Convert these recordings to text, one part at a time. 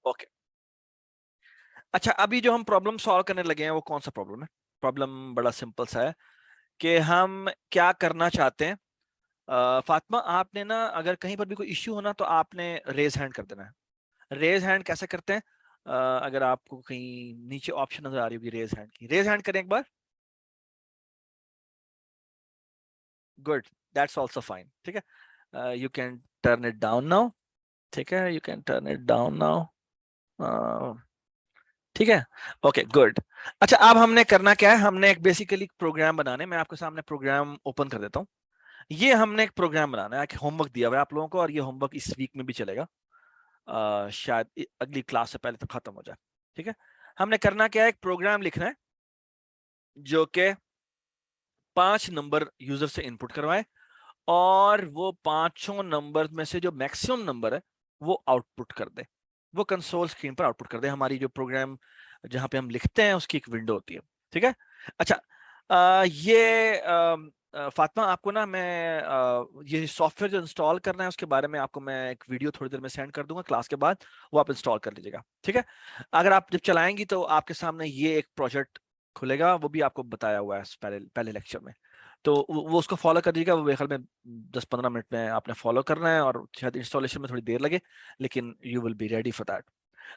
Okay, अच्छा अभी जो हम प्रॉब्लम सॉल्व करने लगे हैं वो कौन सा प्रॉब्लम है? प्रॉब्लम बड़ा सिंपल सा है कि हम क्या करना चाहते हैं। फातिमा, आपने ना अगर कहीं पर भी कोई इश्यू हो ना तो आपने रेज हैंड कर देना है। रेज हैंड कैसे करते हैं? अगर आपको कहीं नीचे ऑप्शन नजर आ रही होगी रेज हैंड की, रेज हैंड करें एक बार। Good, that's also fine. ठीक है, you can turn it down now. ठीक है, you can turn it down now. ठीक है, ओके गुड। अच्छा, अब हमने करना क्या है, हमने एक बेसिकली प्रोग्राम बनाने, मैं आपके सामने प्रोग्राम ओपन कर देता हूँ। ये हमने एक प्रोग्राम बनाना है, होमवर्क दिया हुआ है आप लोगों को, और ये होमवर्क इस वीक में भी चलेगा। शायद अगली क्लास से पहले तक खत्म हो जाए। ठीक है, हमने करना क्या है, एक प्रोग्राम लिखना है जो कि 5 नंबर यूजर से इनपुट करवाए, और वो पांचों नंबर में से जो मैक्सिमम नंबर है वो आउटपुट कर दे, वो कंसोल स्क्रीन पर आउटपुट कर दे। हमारी जो प्रोग्राम जहां पे हम लिखते हैं उसकी एक विंडो होती है। ठीक है, अच्छा फातिमा, आपको ना मैं ये सॉफ्टवेयर जो इंस्टॉल करना है उसके बारे में आपको मैं एक वीडियो थोड़ी देर में सेंड कर दूंगा क्लास के बाद, वो आप इंस्टॉल कर लीजिएगा। ठीक है, अगर आप जब चलाएंगी तो आपके सामने ये एक प्रोजेक्ट खुलेगा, वो भी आपको बताया हुआ है पहले पहले लेक्चर में, तो वो उसको फॉलो कर दीजिएगा। वो मेरे ख्याल में 10-15 मिनट में आपने फॉलो करना है, और शायद इंस्टॉलेशन में थोड़ी देर लगे, लेकिन you will be ready for that.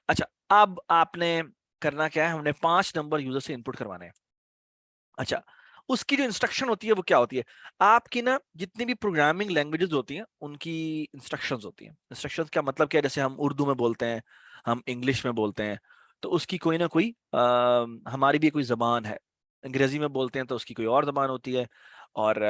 अच्छा, अब आपने करना क्या है, हमने 5 नंबर यूजर से इनपुट करवाने हैं। अच्छा, उसकी जो इंस्ट्रक्शन होती है वो क्या होती है, आपकी ना जितनी भी प्रोग्रामिंग लैंग्वेजेस होती हैं उनकी इंस्ट्रक्शंस होती हैं। इंस्ट्रक्शंस का मतलब क्या है, जैसे हम उर्दू में बोलते हैं, हम इंग्लिश में बोलते हैं, तो उसकी कोई ना कोई हमारी भी कोई जबान है। अंग्रेजी में बोलते हैं तो उसकी कोई और जबान होती है, और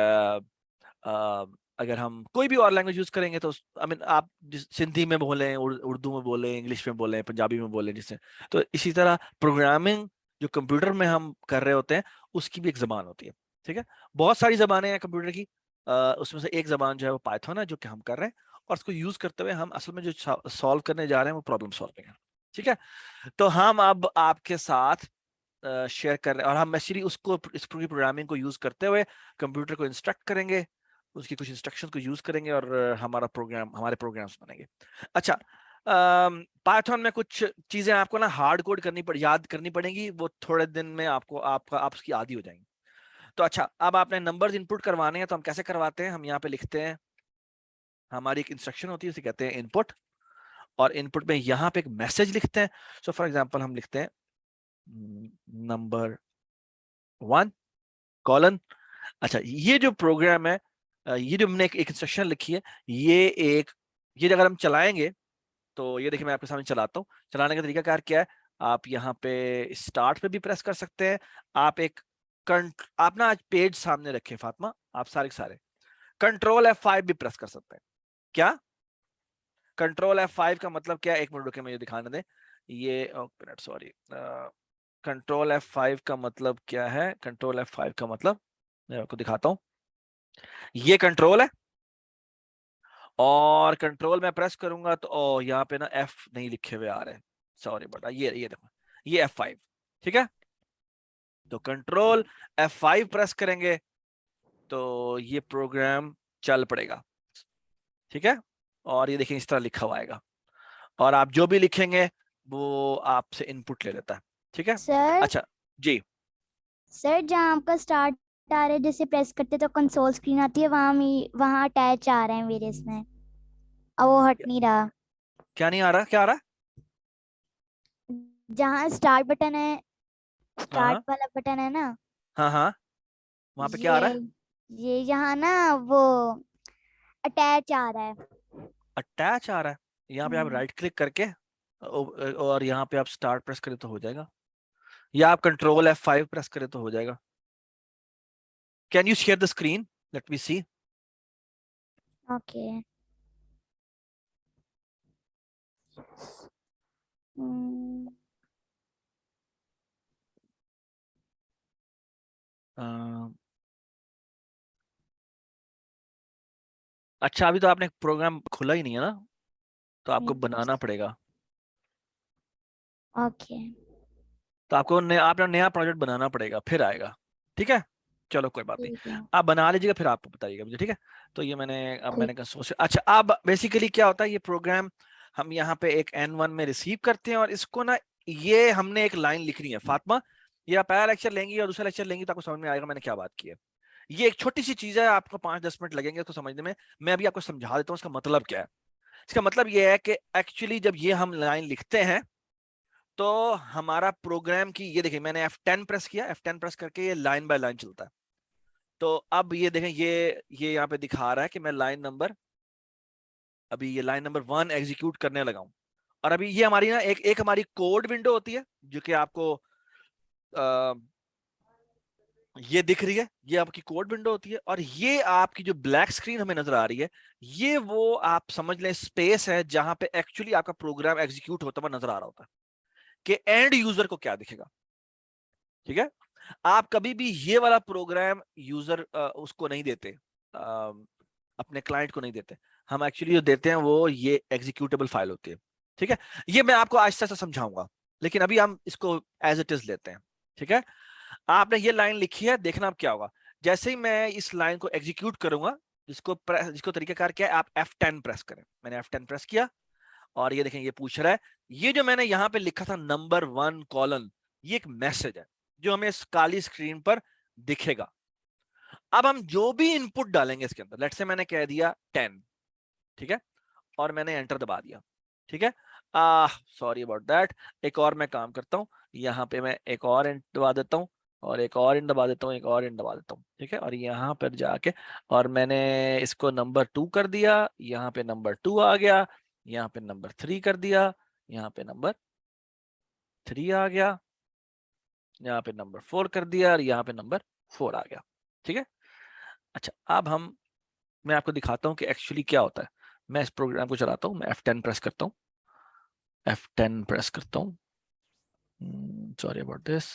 अगर हम कोई भी और लैंग्वेज यूज करेंगे तो आई मीन आप सिंधी में बोलें, उर्दू में बोलें, इंग्लिश में बोलें, पंजाबी में बोलें, जिससे तो इसी तरह प्रोग्रामिंग जो कंप्यूटर में हम कर रहे होते हैं उसकी भी एक जबान होती है। ठीक है, बहुत सारी जबानें हैं कंप्यूटर की, उसमें से एक जबान जो है वो पाइथन है, जो कि हम कर रहे हैं, और उसको यूज करते हुए हम असल में जो सॉल्व करने जा रहे हैं वो प्रॉब्लम सॉल्विंग है। ठीक है, तो हम अब आपके साथ शेयर कर रहे हैं, और हम एक्चुअली उसको इस पूरी प्रोग्रामिंग को यूज करते हुए कंप्यूटर को इंस्ट्रक्ट करेंगे, उसकी कुछ इंस्ट्रक्शन को यूज करेंगे, और हमारे प्रोग्राम्स बनेंगे। अच्छा, पाइथन में कुछ चीजें आपको ना हार्ड कोड याद करनी पड़ेंगी, वो थोड़े दिन में आप उसकी आदी हो जाएंगी। तो अच्छा, अब आपने नंबर्स इनपुट करवाने हैं, तो हम कैसे करवाते हैं, हम यहाँ पे लिखते हैं, हमारी एक इंस्ट्रक्शन होती है, उसे कहते हैं इनपुट, और इनपुट में यहाँ पे एक मैसेज लिखते हैं। सो फॉर एग्जाम्पल हम लिखते हैं नंबर 1 कॉलन। अच्छा, ये जो प्रोग्राम है, ये जो हमने एक इंस्ट्रक्शन लिखी है, ये अगर हम चलाएंगे तो ये देखिए, मैं आपके सामने चलाता हूँ। चलाने का तरीका कार क्या है, आप यहाँ पे स्टार्ट पे भी प्रेस कर सकते हैं। आप ना आज पेज सामने रखें फातिमा, आप सारे के सारे Ctrl F5 भी प्रेस कर सकते हैं। क्या Ctrl F5 का मतलब क्या है, एक मिनट रुके, मुझे दिखाने दें। ये मिनट, सॉरी, Ctrl F5 का मतलब क्या है, Ctrl F5 का मतलब मैं आपको दिखाता हूँ। ये कंट्रोल है, और कंट्रोल में प्रेस करूंगा तो यहाँ पे ना F नहीं लिखे हुए आ रहे हैं, सॉरी बेटा, ये देखो, ये F5। ठीक है, तो Ctrl F5 प्रेस करेंगे तो ये प्रोग्राम चल पड़ेगा। ठीक है, और ये देखिए इस तरह लिखा हुआ आएगा, और आप जो भी लिखेंगे वो आपसे इनपुट ले लेता है। ठीक है, सर अच्छा जी। सर जहाँ आपका स्टार्ट आ रहा है, जैसे प्रेस करते तो कंसोल स्क्रीन आती है, वहाँ अटैच आ रहे हैं मेरे इसमें, और वो हट नहीं रहा। क्या नहीं आ रहा, क्या आ रहा जहाँ स्टार्ट बटन है, है? हाँ स्टार्ट हाँ वाला बटन है ना, हाँ हाँ, वहां पे क्या आ ये रहा है? ये यहाँ ना वो अटैच आ रहा है। अटैच आ रहा है, यहाँ पे आप हम्म, राइट क्लिक करके और यहाँ पे आप स्टार्ट प्रेस करें तो हो जाएगा, या आप Ctrl F5 प्रेस करें तो हो जाएगा। Can you share the screen, let me see. Okay. Hmm, अच्छा, अभी तो आपने प्रोग्राम खुला ही नहीं है ना, तो आपको हम्म, बनाना पड़ेगा। ओके। तो आपने नया प्रोजेक्ट बनाना पड़ेगा, फिर आएगा। ठीक है, चलो कोई बात नहीं, ठीक है। आप बना लीजिएगा, फिर आप बताइएगा मुझे। ठीक है, तो ये मैंने ठीक। कहा सोच, अच्छा अब बेसिकली क्या होता है ये प्रोग्राम, हम यहाँ पे एक N1 में रिसीव करते हैं और इसको ना, ये हमने एक लाइन लिखनी है। फातिमा, ये आप पहला लेक्चर लेंगी और दूसरा लेक्चर लेंगी तो आपको समझ में आएगा मैंने क्या बात की है। ये एक छोटी सी चीज है, आपको 5-10 मिनट लगेंगे उसको समझने में। मैं अभी आपको समझा देता हूँ इसका मतलब क्या है। इसका मतलब ये है कि एक्चुअली जब ये हम लाइन लिखते हैं तो हमारा प्रोग्राम की, ये देखिए मैंने F10 प्रेस किया, F10 प्रेस करके ये लाइन बाय लाइन चलता है। तो अब ये देखें, ये यहाँ पे दिखा रहा है कि मैं अभी ये लाइन नंबर 1 एग्जीक्यूट करने लगा हूं। और अभी ये हमारी ना एक हमारी कोड विंडो होती है जो कि आपको आ, ये दिख रही है, ये आपकी कोड विंडो होती है। और ये आपकी जो ब्लैक स्क्रीन हमें नजर आ रही है, ये वो आप समझ लें स्पेस है जहां पे एक्चुअली आपका प्रोग्राम एग्जीक्यूट होता हुआ नजर आ रहा होता है कि एंड यूजर को क्या दिखेगा। ठीक है, आप कभी भी ये वाला प्रोग्राम यूजर उसको नहीं देते, अपने क्लाइंट को नहीं देते। हम एक्चुअली जो देते हैं वो ये एग्जीक्यूटेबल फाइल होती है। ठीक है, ये मैं आपको आहिस्ता से समझाऊंगा, लेकिन अभी हम इसको एज इट इज लेते हैं। ठीक है, आपने ये लाइन लिखी है, देखना अब क्या होगा। जैसे ही मैं इस लाइन को एग्जीक्यूट करूंगा, जिसको तरीकाकार क्या है, आप F10 प्रेस करें। मैंने F10 प्रेस किया और ये देखें, ये पूछ रहा है, ये जो मैंने यहाँ पे लिखा था नंबर 1 कॉलन, ये एक मैसेज है जो हमें इस काली स्क्रीन पर दिखेगा। अब हम जो भी इनपुट डालेंगे इसके अंदर, लेट्स से मैंने कह दिया 10, ठीक है, और मैंने एंटर दबा दिया। ठीक है, सॉरी अबाउट दैट, एक और मैं काम करता हूँ, यहाँ पे मैं एक और एंट दबा देता हूँ और एक और एंट दबा देता हूँ, एक और एंट दबा देता हूँ। ठीक है, और यहाँ पर जाके और मैंने इसको नंबर 2 कर दिया, यहाँ पे नंबर 2 आ गया, यहाँ पे नंबर 3 कर दिया, यहाँ पे नंबर 3 आ गया, यहाँ पे नंबर 4 कर दिया और यहाँ पे नंबर 4 आ गया। ठीक है, अच्छा अब मैं आपको दिखाता हूँ कि एक्चुअली क्या होता है। मैं इस प्रोग्राम को चलाता हूँ, मैं F10 प्रेस करता हूँ, F10 प्रेस करता हूँ, सॉरी अबाउट दिस,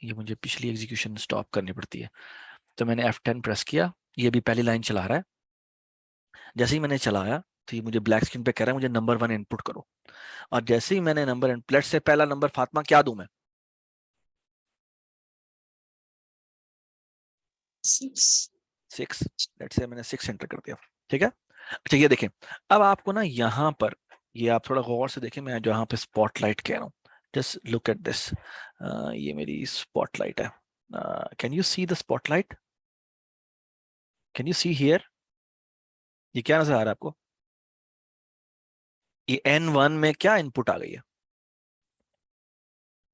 ये मुझे पिछली एग्जीक्यूशन स्टॉप करनी पड़ती है। तो मैंने F10 प्रेस किया, ये भी पहली लाइन चला रहा है। जैसे ही मैंने चलाया तो ये मुझे ब्लैक स्क्रीन पे कह रहा है मुझे नंबर 1 इनपुट करो। और जैसे ही मैंने नंबर प्लेट से पहला नंबर फातिमा क्या दूं मैं? 6, लेट्स से मैंने 6 एंटर कर दिया। ठीक है, अच्छा ये देखें, अब आपको ना यहाँ पर, ये आप थोड़ा गौर से देखें, मैं जहाँ पे स्पॉटलाइट कह रहा हूँ, जस्ट लुक एट दिस, ये मेरी स्पॉटलाइट है। Can you see the spotlight? Can you see here? ये क्या नजर आ रहा है आपको? ये N1 में क्या इनपुट आ गई है?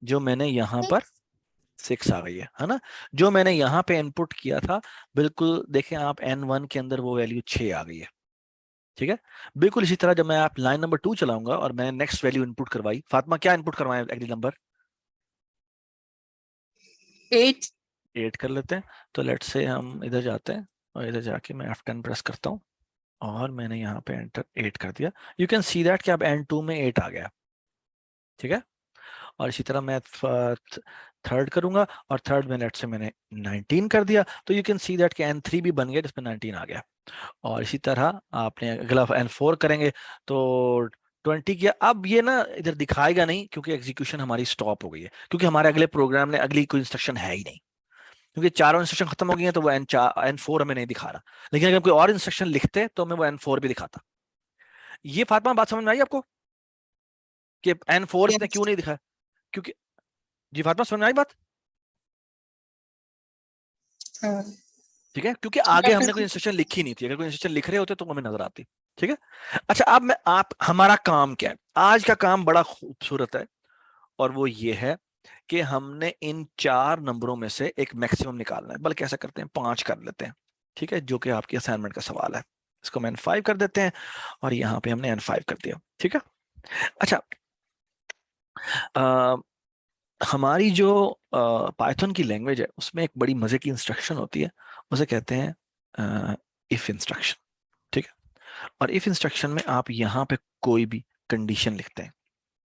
जो मैंने यहाँ पर 6 आ गई है ना? जो मैंने यहाँ पे इनपुट किया था, बिल्कुल देखें आप, N1 के अंदर वो वैल्यू 6 आ गई है। ठीक है, बिल्कुल इसी तरह जब मैं आप लाइन नंबर 2 चलाऊंगा और मैंने नेक्स्ट वैल्यू इनपुट करवाई, फातिमा क्या इनपुट करवाएं अगली नंबर? 8 कर लेते हैं। तो लेट्स से हम इधर जाते हैं और इधर जाके मैं F10 प्रेस करता हूँ और मैंने यहाँ पे एंटर 8 कर दिया। यू कैन सी दैट कि अब N2 में 8 आ गया। ठीक है, और इसी तरह मैं थर्ड करूंगा और थर्ड में लेट्स से मैंने 19 कर दिया। तो यू कैन सी दैट कि N3 भी बन गया जिसमें 19 आ गया। और इसी तरह आपने अगला N4 करेंगे तो 20 किया। अब ये ना इधर दिखाएगा नहीं क्योंकि एग्जीक्यूशन हमारी स्टॉप हो गई है, क्योंकि हमारे अगले प्रोग्राम में अगली कोई इंस्ट्रक्शन है ही नहीं, क्योंकि चारों इंस्ट्रक्शन खत्म हो गई हैं। तो वो N4 हमें नहीं दिखा रहा। लेकिन अगर कोई और इंस्ट्रक्शन लिखते तो हमें वो N4 भी दिखाता। ये फातिमा बात समझ में आई आपको कि N4 इसने क्यों नहीं दिखाया? क्योंकि, जी फातिमा समझ में आई बात? ठीक है, क्योंकि आगे हमने कोई इंस्ट्रक्शन लिखी नहीं थी। अगर कोई इंस्ट्रक्शन लिख रहे होते तो हमें नजर आती। ठीक है, अच्छा अब हमारा काम क्या है? आज का काम बड़ा खूबसूरत है और वो ये है कि हमने इन 4 नंबरों में से एक मैक्सिमम निकालना है। बल्कि ऐसा करते हैं 5 कर लेते हैं। ठीक है, जो कि आपकी असाइनमेंट का सवाल है। इसको मैं N5 कर देते हैं और यहाँ पे हमने N5 कर दिया। ठीक है, अच्छा हमारी जो पाइथन की लैंग्वेज है उसमें एक बड़ी मजे की इंस्ट्रक्शन होती है, उसे कहते हैं इफ इंस्ट्रक्शन। ठीक है, और इफ इंस्ट्रक्शन में आप यहाँ पे कोई भी कंडीशन लिखते हैं।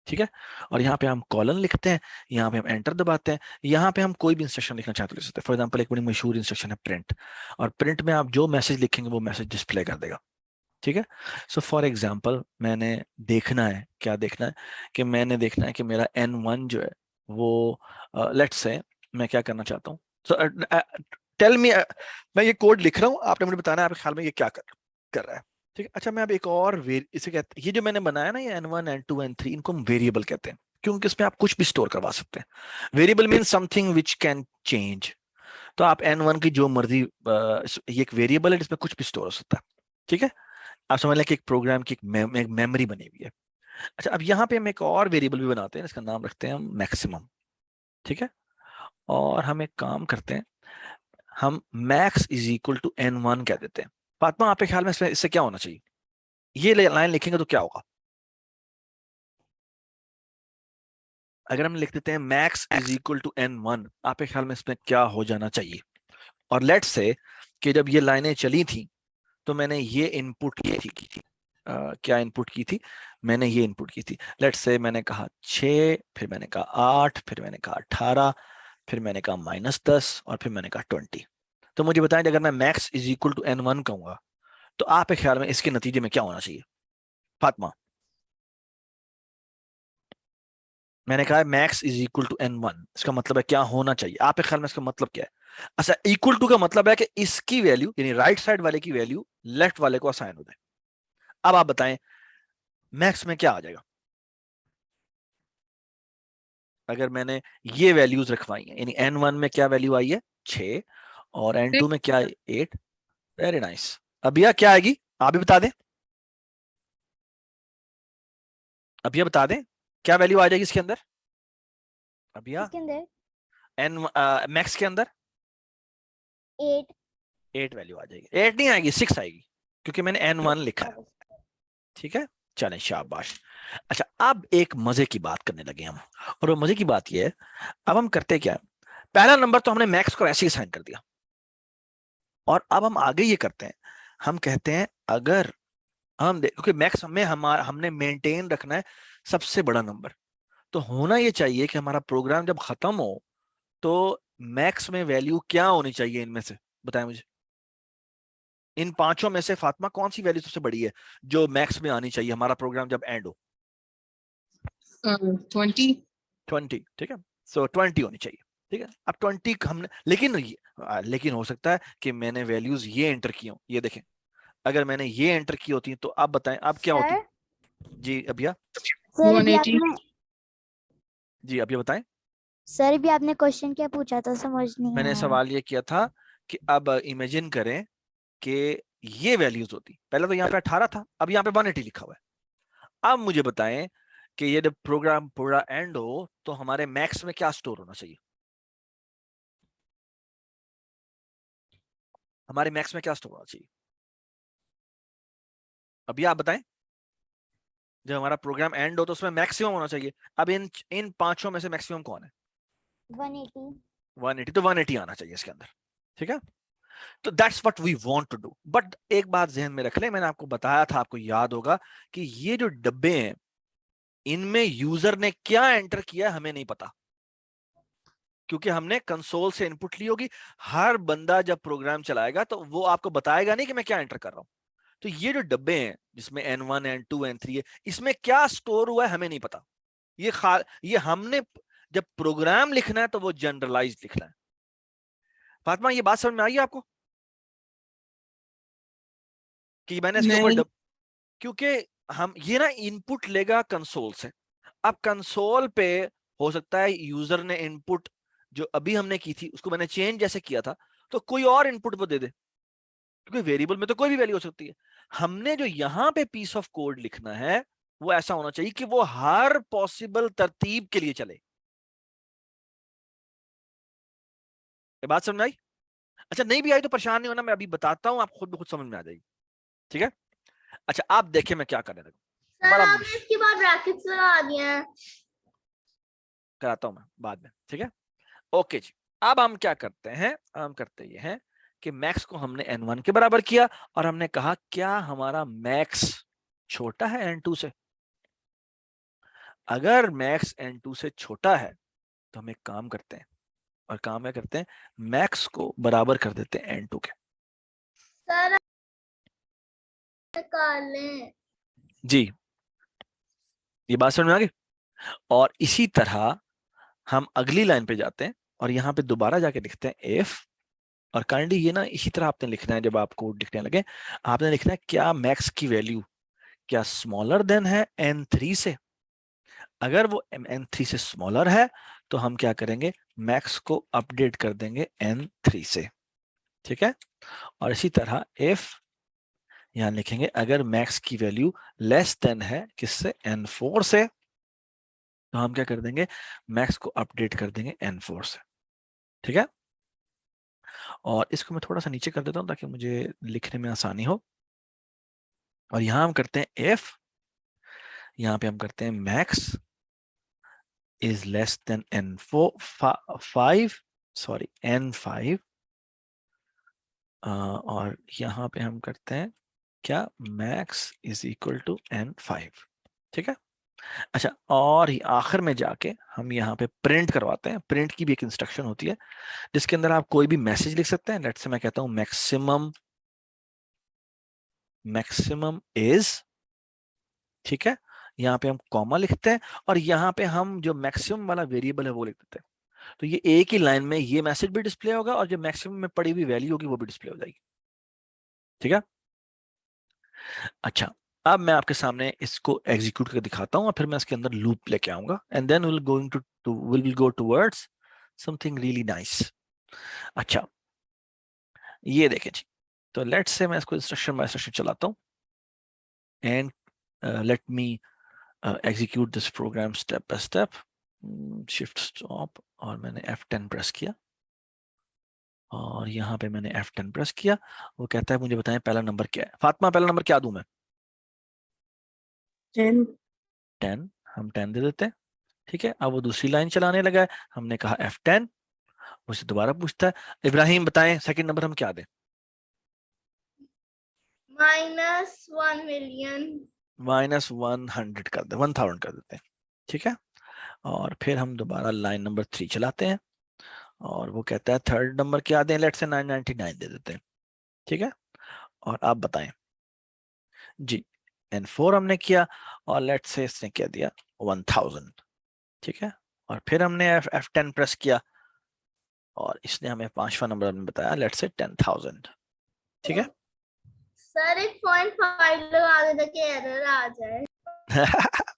ठीक है, और यहाँ पे हम कॉलन लिखते हैं, यहाँ पे हम एंटर दबाते हैं, यहाँ पे हम कोई भी इंस्ट्रक्शन लिखना चाहते हैं लिख सकते हैं। फॉर एग्जांपल एक बड़ी मशहूर इंस्ट्रक्शन है प्रिंट, और प्रिंट में आप जो मैसेज लिखेंगे वो मैसेज डिस्प्ले कर देगा। ठीक है, सो फॉर एग्जांपल मैंने देखना है, क्या देखना है कि मैंने देखना है कि मेरा N1 जो है वो लेट्स से मैं क्या करना चाहता हूँ। सो टेल मी, मैं ये कोड लिख रहा हूँ, आपने मुझे बताना है आपके ख्याल में ये क्या कर रहा है। ठीक है। अच्छा मैं अब एक और इसे कहते ये जो मैंने बनाया ना, ये n1 n2 n3, इनको हम वेरिएबल कहते हैं, क्योंकि इसमें आप कुछ भी स्टोर करवा सकते हैं। Variable mean something which can change. तो आप n1 की जो मर्जी ये एक वेरिएबल है जिसमें कुछ भी स्टोर हो सकता है। ठीक है, आप समझ लें कि एक प्रोग्राम की एक मेमोरी बनी हुई है। अच्छा अब यहाँ पे हम एक और वेरिएबल भी बनाते हैं, इसका नाम रखते हैं हम मैक्सिमम। ठीक है, और हम एक काम करते हैं, हम max is equal to n1 कह देते हैं। फातिमा आपके ख्याल में इससे क्या होना चाहिए? ये लाइन लिखेंगे तो क्या होगा? अगर हम लिख देते हैं max is equal to n1, आपके ख्याल में इसमें क्या हो जाना चाहिए? और लेट्स से कि जब ये लाइनें चली थी तो मैंने ये इनपुट की थी। क्या इनपुट की थी? मैंने ये इनपुट की थी। लेट्स से मैंने कहा 6, फिर मैंने कहा 8, फिर मैंने कहा 18, फिर मैंने कहा -10 और फिर मैंने कहा 20। तो मुझे बताएं अगर मैं max is equal to n1 कहूंगा तो आपके ख्याल में इसके नतीजे में क्या होना चाहिए? फातिमा, मैंने कहा max is equal to n1, इसका मतलब है क्या होना चाहिए? आपके ख्याल में इसका मतलब क्या है? अच्छा, इक्वल टू का मतलब है कि इसकी वैल्यू यानी राइट साइड वाले की वैल्यू लेफ्ट वाले को असाइन हो जाए। अब आप बताएं मैक्स में क्या आ जाएगा अगर मैंने ये वैल्यूज रखवाई है? यानी n1 में क्या वैल्यू आई है? 6, और n2 में क्या है? 8। Very nice. अब यह क्या आएगी? आप भी बता दें, अब यह बता दें क्या वैल्यू आ जाएगी इसके अंदर? अब यह इसके अंदर एन मैक्स के अंदर 8। 8 वैल्यू आ जाएगी। 8 नहीं आएगी, 6 आएगी, क्योंकि मैंने n1 लिखा है। ठीक है, चलें शाबाश। अच्छा अब एक मजे की बात करने लगे हम, और वो मजे की बात ये है, अब हम करते क्या है, पहला नंबर तो हमने मैक्स को ऐसे ही साइन कर दिया, और अब हम आगे ये करते हैं, हम कहते हैं अगर क्योंकि मैक्स में हमने मेंटेन रखना है सबसे बड़ा नंबर, तो होना ये चाहिए कि हमारा प्रोग्राम जब खत्म हो तो मैक्स में वैल्यू क्या होनी चाहिए? इनमें से बताएं मुझे, इन पांचों में से फातिमा कौन सी वैल्यू सबसे बड़ी है जो मैक्स में आनी चाहिए हमारा प्रोग्राम जब एंड हो? 20। 20। ठीक है, सो 20 होनी चाहिए। ठीक है, अब 20 हमने, लेकिन हो सकता है कि मैंने वैल्यूज ये एंटर की हो, ये देखें, अगर मैंने ये एंटर की होती तो आप बताएं अब क्या होती? सर जी अभिया, सर भी 180। आपने जी अभिया बताएं। सर भी आपने क्वेश्चन क्या पूछा था, समझ नहीं मैंने आया। सवाल ये किया था कि अब इमेजिन करें कि ये वैल्यूज होती, पहले तो यहाँ पे 18 था, अब यहाँ पे 180 लिखा हुआ है। अब मुझे बताएं कि ये जब प्रोग्राम पूरा एंड हो तो हमारे मैक्स में क्या स्टोर होना चाहिए? हमारे मैक्स में क्या स्टोर होना चाहिए? अभी आप बताएं, जब हमारा प्रोग्राम एंड हो तो उसमें मैक्सिमम होना चाहिए। अब इन पांचों में से मैक्सिमम कौन है? 180। 180, तो 180 आना चाहिए इसके अंदर। ठीक है, तो that's what we want to do. But एक बात जहन में रख ले, मैंने आपको बताया था, आपको याद होगा कि ये जो डब्बे हैं इनमें यूजर ने क्या एंटर किया हमें नहीं पता, क्योंकि हमने कंसोल से इनपुट ली होगी। हर बंदा जब प्रोग्राम चलाएगा तो वो आपको बताएगा नहीं कि मैं क्या एंटर कर रहा हूं। तो ये जो डब्बे हैं जिसमें n1 n2 n3 है, इसमें क्या स्टोर हुआ है हमें नहीं पता। ये हमने जब प्रोग्राम लिखना है तो वो जनरलाइज लिखना है। फातिमा ये बात समझ में आई है आपको कि मैंने इसके ऊपर नहीं। क्योंकि हम ये ना इनपुट लेगा कंसोल से। अब कंसोल पे हो सकता है यूजर ने इनपुट जो अभी हमने की थी उसको मैंने चेंज जैसे किया था तो कोई और इनपुट वो दे दे, क्योंकि वेरिएबल में तो कोई भी वैल्यू हो सकती है। हमने जो यहाँ पे पीस ऑफ कोड लिखना है वो ऐसा होना चाहिए कि वो हर पॉसिबल तरतीब के लिए चले। ये बात समझ में आई? अच्छा नहीं भी आई तो परेशान नहीं होना, मैं अभी बताता हूं, आप खुद ब खुद समझ में आ जाएगी। ठीक है, अच्छा आप देखिए मैं क्या करने लगा, सर बड़ा आपने इसके बाद ब्रैकेट्स लगा दिए हैं। कराता हूं मैं बाद में। ठीक है, ओके जी। अब हम क्या करते हैं, हम करते ये हैं कि मैक्स को हमने n1 के बराबर किया और हमने कहा क्या हमारा मैक्स छोटा है n2 से? अगर मैक्स n2 से छोटा है तो हम एक काम करते हैं, और काम क्या करते हैं, मैक्स को बराबर कर देते हैं n2 के। सर निकाल लें। जी ये बात समझ में आ गई? और इसी तरह हम अगली लाइन पे जाते हैं और यहां पे दोबारा जाके लिखते हैं इफ और काइंडली ये ना इसी तरह आपने लिखना है, जब आप कोड लिखने लगे आपने लिखना है क्या मैक्स की वैल्यू क्या स्मॉलर देन है n3 से। अगर वो n3 से स्मॉलर है तो हम क्या करेंगे, मैक्स को अपडेट कर देंगे n3 से, ठीक है। और इसी तरह इफ यहां लिखेंगे अगर मैक्स की वैल्यू लेस देन है किससे, n4 से, तो हम क्या कर देंगे, मैक्स को अपडेट कर देंगे n4 से, ठीक है। और इसको मैं थोड़ा सा नीचे कर देता हूं ताकि मुझे लिखने में आसानी हो। और यहां हम करते हैं इफ, यहां पे हम करते हैं max is less than n5, sorry n5, और यहां पे हम करते हैं क्या, max is equal to n5, ठीक है। अच्छा, और ही आखिर में जाके हम यहाँ पे प्रिंट करवाते हैं। प्रिंट की भी एक इंस्ट्रक्शन होती है जिसके अंदर आप कोई भी मैसेज लिख सकते हैं। लेट्स से मैं कहता हूं मैक्सिमम इज, ठीक है। यहाँ पे हम कॉमा लिखते हैं और यहाँ पे हम जो मैक्सिमम वाला वेरिएबल है वो लिख देते हैं। तो ये एक ही लाइन में ये मैसेज भी डिस्प्ले होगा और जो मैक्सिमम में पड़ी हुई वैल्यू होगी वो भी डिस्प्ले हो जाएगी, ठीक है। अच्छा, अब मैं आपके सामने इसको एग्जीक्यूट करके दिखाता हूं और फिर मैं इसके अंदर लूप लेके आऊंगा and then will go towards something really nice. अच्छा, ये देखें जी। तो लेट्स से मैं इसको इंस्ट्रक्शन बाय इंस्ट्रक्शन चलाता हूं and let me execute this program step by step. Shift stop और मैंने F10 प्रेस किया और यहाँ पे मैंने F10 प्रेस किया। वो कहता है मुझे बताएं पहला नंबर क्या है। फातिमा पहला नंबर क्या दूं मैं? 10, हम 10 दे देते हैं, ठीक है। अब वो दूसरी लाइन चलाने लगा है, हमने कहा F10, मुझसे दोबारा पूछता है इब्राहिम बताएं सेकंड नंबर हम क्या दें? -1 million। -100 कर दे, 1000 कर देते हैं, ठीक है। और फिर हम दोबारा लाइन नंबर 3 चलाते हैं और वो कहता है थर्ड नंबर क्या दें, लेट्स से 999 दे देते हैं, ठीक है। और आप बताएं जी। N4 हमने किया और लेट्स से इसने क्या दिया, 1000, ठीक है। और फिर हमने F10 प्रेस किया और इसने हमें पांचवा नंबर हमने बताया, लेट्स से 10,000, ठीक है। सर एक 0.5 लगा देता कि एरर आ जाए।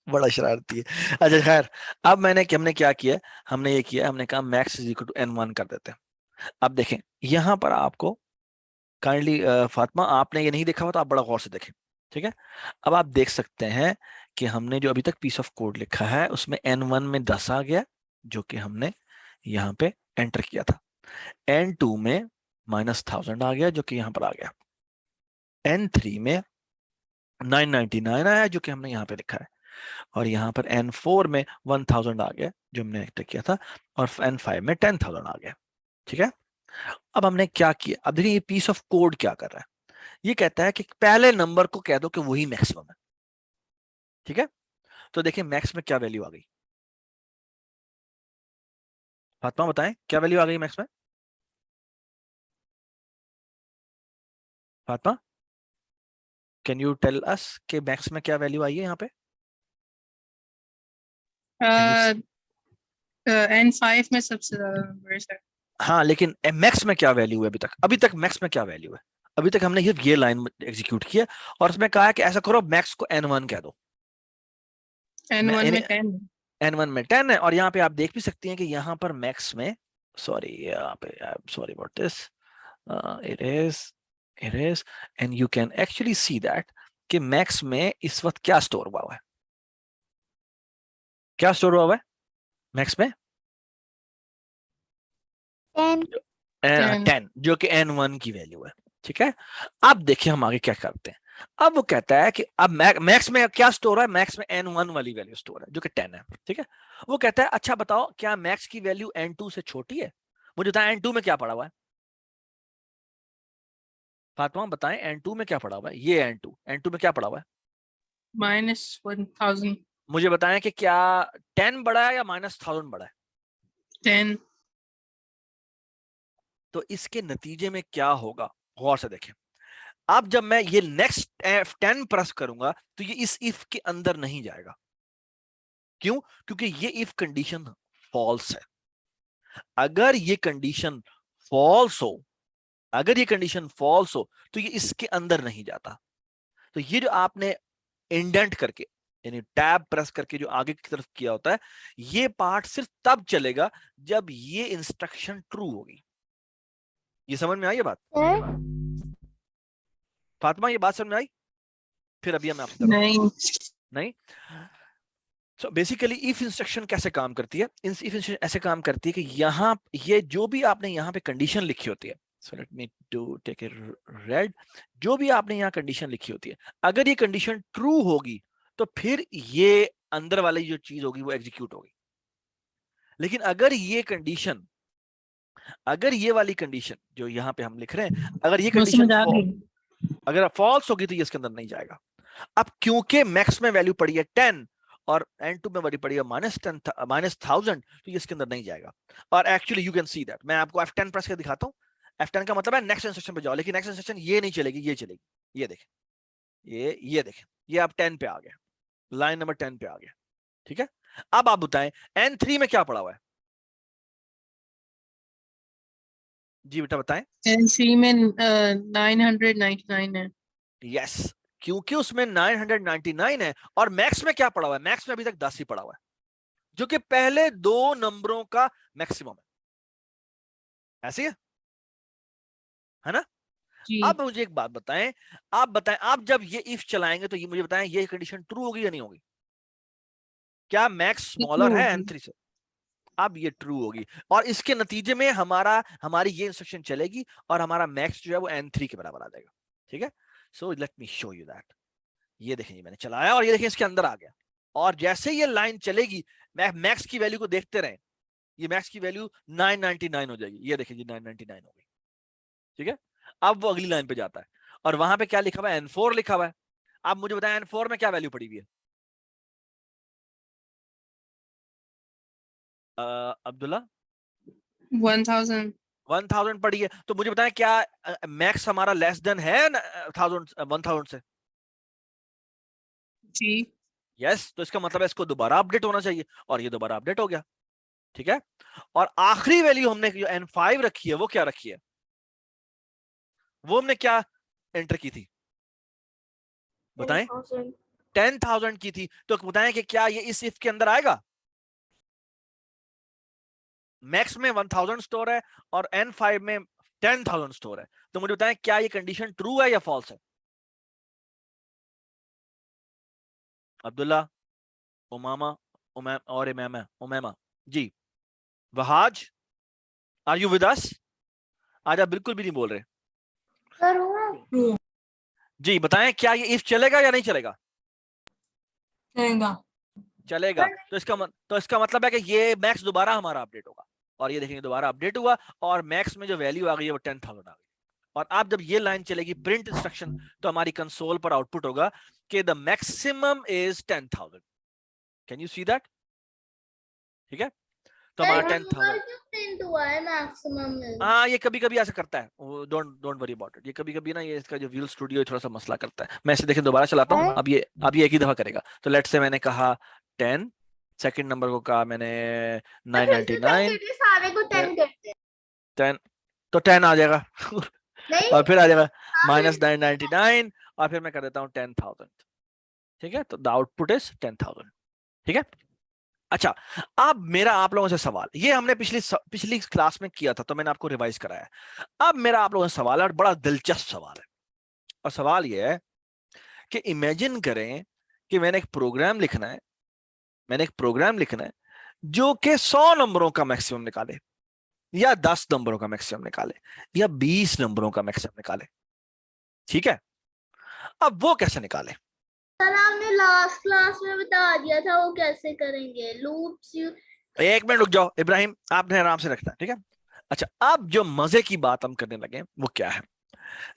बड़ा शरारती है। अच्छा खैर, अब हमने क्या किया, हमने ये किया, हमने कहा max is equal to n1 कर देते हैं। अब देखें यहां पर आपको काइंडली फातिमा आपने ये नहीं देखा हो तो आप बड़ा गौर से देखें, ठीक है। अब आप देख सकते हैं कि हमने जो अभी तक पीस ऑफ कोड लिखा है उसमें n1 में 10 आ गया जो कि हमने यहाँ पे एंटर किया था, n2 में -1000 आ गया जो कि यहाँ पर आ गया, n3 में 999 आया जो कि हमने यहाँ पे लिखा है, और यहाँ पर n4 में 1000 आ गया जो हमने एंटर किया था, और n5 में 10,000 आ गया, ठीक है। अब हमने क्या किया, अब देखिए ये पीस ऑफ कोड क्या कर रहा है, ये कहता है कि पहले नंबर को कह दो कि वही मैक्सिमम है, ठीक है। तो देखिए मैक्स में क्या वैल्यू आ गई, फातिमा बताएं क्या वैल्यू आ गई मैक्स में? Fatima can you tell us कि मैक्स में क्या वैल्यू आई है यहाँ पे? N5 में सबसे ज्यादा नंबर्स है। हाँ लेकिन मैक्स में क्या वैल्यू है अभी तक मैक्स में क्या वैल्यू है? अभी तक हमने ये लाइन एग्जीक्यूट किया और उसमें कहा है कि ऐसा करो मैक्स को n1 कह दो, N1 में 10। n1 में 10 है। और यहाँ पे आप देख भी सकती हैं कि यहाँ पर मैक्स में, सॉरी यहाँ पे, sorry about this, it is and you can actually see that कि मैक्स में इस वक्त क्या स्टोर हुआ है, क्या स्टोर हुआ है मैक्स में? 10। 10 जो कि n1 की वैल्यू है, ठीक है। अब देखिए हम आगे क्या करते हैं। अब वो कहता है कि अब मैक्स में क्या स्टोर है, मैक्स में n1 वाली वैल्यू स्टोर है जो कि 10 है, ठीक है। वो कहता है अच्छा बताओ क्या मैक्स की वैल्यू n2 से छोटी है? मुझे बताएं n2 में क्या पड़ा हुआ है, फातिमा बताएं n2 में क्या पड़ा हुआ है, ये n2 में क्या पड़ा हुआ है? -1000। मुझे बताएं कि क्या 10 बड़ा है या -1000 बड़ा है? 10। तो इसके नतीजे में क्या होगा, गौर से देखें। अब जब मैं ये नेक्स्ट F10 प्रेस करूंगा तो ये इस इफ के अंदर नहीं जाएगा, क्यों? क्योंकि ये इफ कंडीशन फॉल्स है। अगर ये कंडीशन फॉल्स हो अगर ये कंडीशन फॉल्स हो तो ये इसके अंदर नहीं जाता। तो ये जो आपने इंडेंट करके यानी टैब प्रेस करके जो आगे की तरफ किया होता है, ये पार्ट सिर्फ तब चलेगा जब ये इंस्ट्रक्शन ट्रू होगी। ये समझ में आई ये बात सर फातिमा? ये बात समझ में आई? फिर अभी मैं आपसे नहीं। सो बेसिकली इफ इंस्ट्रक्शन कैसे काम करती है? इफ इंस्ट्रक्शन ऐसे काम करती है कि यहाँ ये जो भी आपने यहाँ पे कंडीशन लिखी होती है, so let me do take a read, जो भी आपने यहाँ कंडीशन लिखी होती है, अगर ये कंडीशन ट्रू होगी तो फिर ये अंदर वाली जो चीज होगी वो एग्जीक्यूट होगी। लेकिन अगर ये वाली कंडीशन जो यहाँ पे हम लिख रहे हैं, अगर ये कंडीशन अगर फॉल्स होगी तो ये इसके अंदर नहीं जाएगा। अब क्योंकि मैक्स में वैल्यू पड़ी है 10 और n2 में वैल्यू पड़ी है -1000, तो ये इसके अंदर नहीं जाएगा। और actually you can see that, मैं आपको F10 प्रेस करके दिखाता हूँ। F10 का मतलब है नेक्स्ट इंस्ट्रक्शन पे जाओ, लेकिन नेक्स्ट इंस्ट्रक्शन ये नहीं चलेगी, ये चलेगी। ये देखें, ये देखें, ये आप 10 पे आ गए, लाइन नंबर 10 पे आ गया। ठीक है, अब आप बताएं N3 में क्या पड़ा हुआ है? जी बेटा बताएं। N3 में 999 है। यस, क्योंकि उसमें 999 है और मैक्स में क्या पड़ा हुआ है? मैक्स में अभी तक 10 ही पड़ा हुआ है, जो कि पहले दो नंबरों का मैक्सिमम है। ऐसे है ना? अब मुझे एक बात बताएं, आप जब ये इफ चलाएंगे तो ये मुझे बताएं, ये कंडीशन ट्रू होगी या नहीं होगी? क्या मैक्स स्मॉलर है N3 से? अब ये ट्रू होगी और इसके नतीजे में हमारी ये इंस्ट्रक्शन चलेगी और हमारा मैक्स जो है वो N3 के बराबर आ जाएगा। ठीक है, so let me show you that. ये देखें, ये मैंने चलाया और ये देखें इसके अंदर आ गया। और जैसे ये लाइन चलेगी, मैक्स की वैल्यू को देखते रहे, ये मैक्स की वैल्यू 999 हो जाएगी। ये देखें जी 999 हो गई। ठीक है, अब वो अगली लाइन पे जाता है और वहां पे क्या लिखा हुआ है? N4 लिखा हुआ है। अब मुझे बताएं N4 में क्या वैल्यू पड़ी हुई है? अब्दुल्ला 1000 पड़ी है। तो मुझे बताएं क्या मैक्स हमारा लेस देन है 1000 से? जी यस, तो इसका मतलब है इसको दोबारा अपडेट होना चाहिए और ये दोबारा अपडेट हो गया। ठीक है, और आखिरी वैल्यू हमने जो N5 रखी है वो क्या रखी है? वो हमने क्या एंटर की थी बताएं? 10,000 की थी। तो बताएं कि क्या ये इस इफ के अंदर आएगा? मैक्स में 1000 स्टोर है और N5 में 10,000 स्टोर है। तो मुझे बताएं क्या ये कंडीशन ट्रू है या फॉल्स है? अब्दुल्ला, उमामा, और Umaima ji, Wahaj, are you with us? आज आप बिल्कुल भी नहीं बोल रहे जी। बताएं क्या ये इफ चलेगा या नहीं चलेगा? चलेगा। तो इसका मतलब है कि ये मैक्स दोबारा हमारा अपडेट होगा और ये देखेंगे दोबारा अपडेट हुआ और मैक्स में जो वैल्यू आ गई है वो 10,000 आ गई। और अब जब ये लाइन चलेगी प्रिंट इंस्ट्रक्शन, तो हमारी कंसोल पर आउटपुट होगा कि the maximum is 10,000। Can you see that? ठीक है, तो हमारा 10,000 प्रिंट हुआ है मैक्सिमम में। हाँ, ये कभी कभी ऐसा करता है, डोंट वरी अबाउट इट। ये कभी कभी ना, ये इसका जो व्हील स्टूडियो थोड़ा सा मसला करता है। मैं इसे देखें दोबारा चलाता हूँ। अब ये एक ही दफा करेगा। तो लेट्स से मैंने कहा 10, सेकंड नंबर को कहा मैंने 999, सारे को 10 करते हैं 10, तो 10 आ जाएगा नहीं और फिर आ जाएगा -999 और फिर मैं कर देता हूँ 10,000। ठीक है, तो द आउटपुट इज 10,000। ठीक है, अच्छा, अब मेरा आप लोगों से सवाल, ये हमने पिछली क्लास में किया था तो मैंने आपको रिवाइज कराया। अब मेरा आप लोगों से सवाल है और बड़ा दिलचस्प सवाल है, और सवाल ये है कि इमेजिन करें कि मैंने एक प्रोग्राम लिखना है जो कि 100 नंबरों का मैक्सिमम निकाले या 10 नंबरों का मैक्सिमम निकाले या 20 नंबरों का मैक्सिमम निकाले। ठीक है, अब वो कैसे निकाले? सर आपने लास्ट क्लास में बता दिया था वो कैसे करेंगे लूप्स। एक मिनट रुक जाओ इब्राहिम, आपने आराम से रखना है। ठीक है, अच्छा, अब जो मजे की बात हम करने लगे वो क्या है,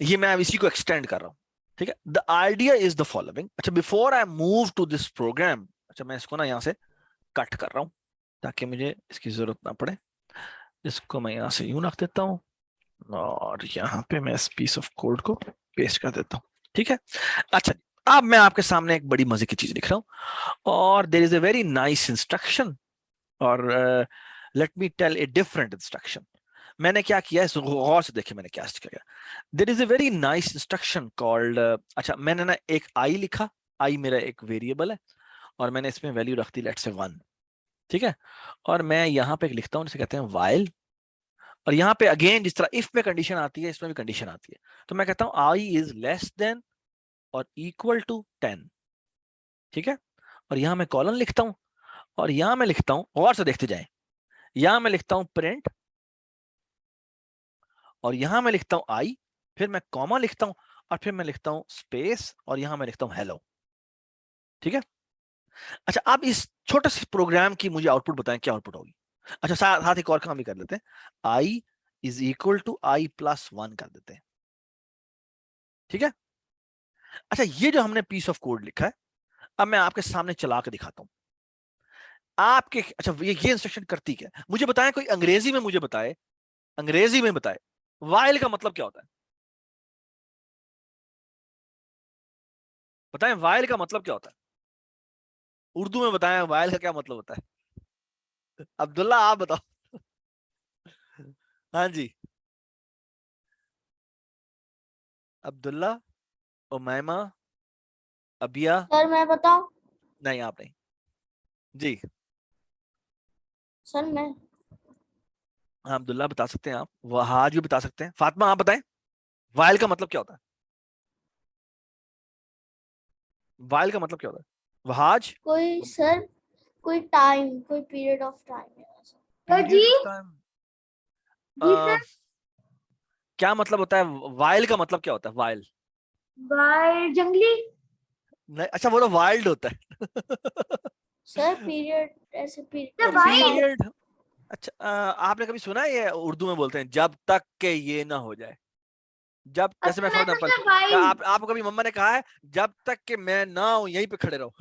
ये मैं अब इसी को एक्सटेंड कर रहा हूं। ठीक है, the idea is the following. अच्छा, before I move to this program, अच्छा मैं इसको ना यहां से कट कर रहा हूं ताकि मुझे इसकी जरूरत ना पड़े। इसको मैं यहां से यूं रख देता हूं और यहाँ पे मैं इस पीस ऑफ कोड को पेस्ट कर देता हूँ। ठीक है, अच्छा, अब मैं आपके सामने एक बड़ी मजे की चीज लिख रहा हूं और there is a very nice instruction, और let me tell a different instruction. मैंने क्या किया है, गौर से देखिए मैंने क्या किया। There is a very nice instruction called, अच्छा मैंने ना एक आई लिखा, आई मेरा एक वेरिएबल है और मैंने इसमें वैल्यू रख दी लेट्स से 1, ठीक है। और मैं यहाँ पे लिखता हूँ, जिसे कहते हैं while, और यहाँ पे अगेन जिस तरह इफ में कंडीशन आती है इसमें भी कंडीशन आती है, तो मैं कहता हूँ आई इज लेस देन और इक्वल टू 10, ठीक है। और यहाँ मैं कॉलन लिखता हूँ और यहाँ मैं लिखता हूँ, और से देखते जाएं, यहाँ मैं लिखता हूँ प्रिंट और यहाँ मैं लिखता हूँ आई, फिर मैं कॉमा लिखता हूँ और फिर मैं लिखता हूँ स्पेस और यहाँ मैं लिखता हूँ हेलो, ठीक है। अच्छा आप इस छोटे से प्रोग्राम की मुझे आउटपुट बताएं, क्या आउटपुट होगी। अच्छा साथ एक और काम भी कर लेते हैं, I is equal to I plus 1 कर देते हैं, ठीक है। अच्छा ये जो हमने पीस ऑफ कोड लिखा है, अब मैं आपके सामने चला के दिखाता हूं आपके। अच्छा ये इंस्ट्रक्शन करती क्या है, मुझे बताएं, कोई अंग्रेजी में मुझे बताए, अंग्रेजी में बताए वाइल का मतलब क्या होता है, बताएं वाइल का मतलब क्या होता है, उर्दू में बताएं वाइल का क्या मतलब होता है। अब्दुल्ला आप बताओ। हाँ जी, अब्दुल्ला, उमैमा, अबिया। सर मैं बताऊं? नहीं आप नहीं जी। सर मैं हाँ अब्दुल्ला बता सकते हैं आप, वहाज भी बता सकते हैं, फातिमा आप बताएं वाइल का मतलब क्या होता है, वाइल का मतलब क्या होता है वहाज। कोई सर कोई टाइम कोई पीरियड ऑफ टाइम है सर। पीरियड ऑफ टाइम, जी सर। क्या मतलब होता है वाइल का मतलब क्या होता है वाइल। वाइल्ड जंगली। नहीं अच्छा वो तो वाइल्ड होता है। सर पीरियड ऐसे पीरियड पीरियड, अच्छा आपने कभी सुना है ये उर्दू में बोलते हैं जब तक के ये ना हो जाए, जब जैसे मैं फॉर एग्जांपल, क्या आपको कभी मम्मा ने कहा है जब तक कि मैं ना हूं यहीं पे खड़े रहो।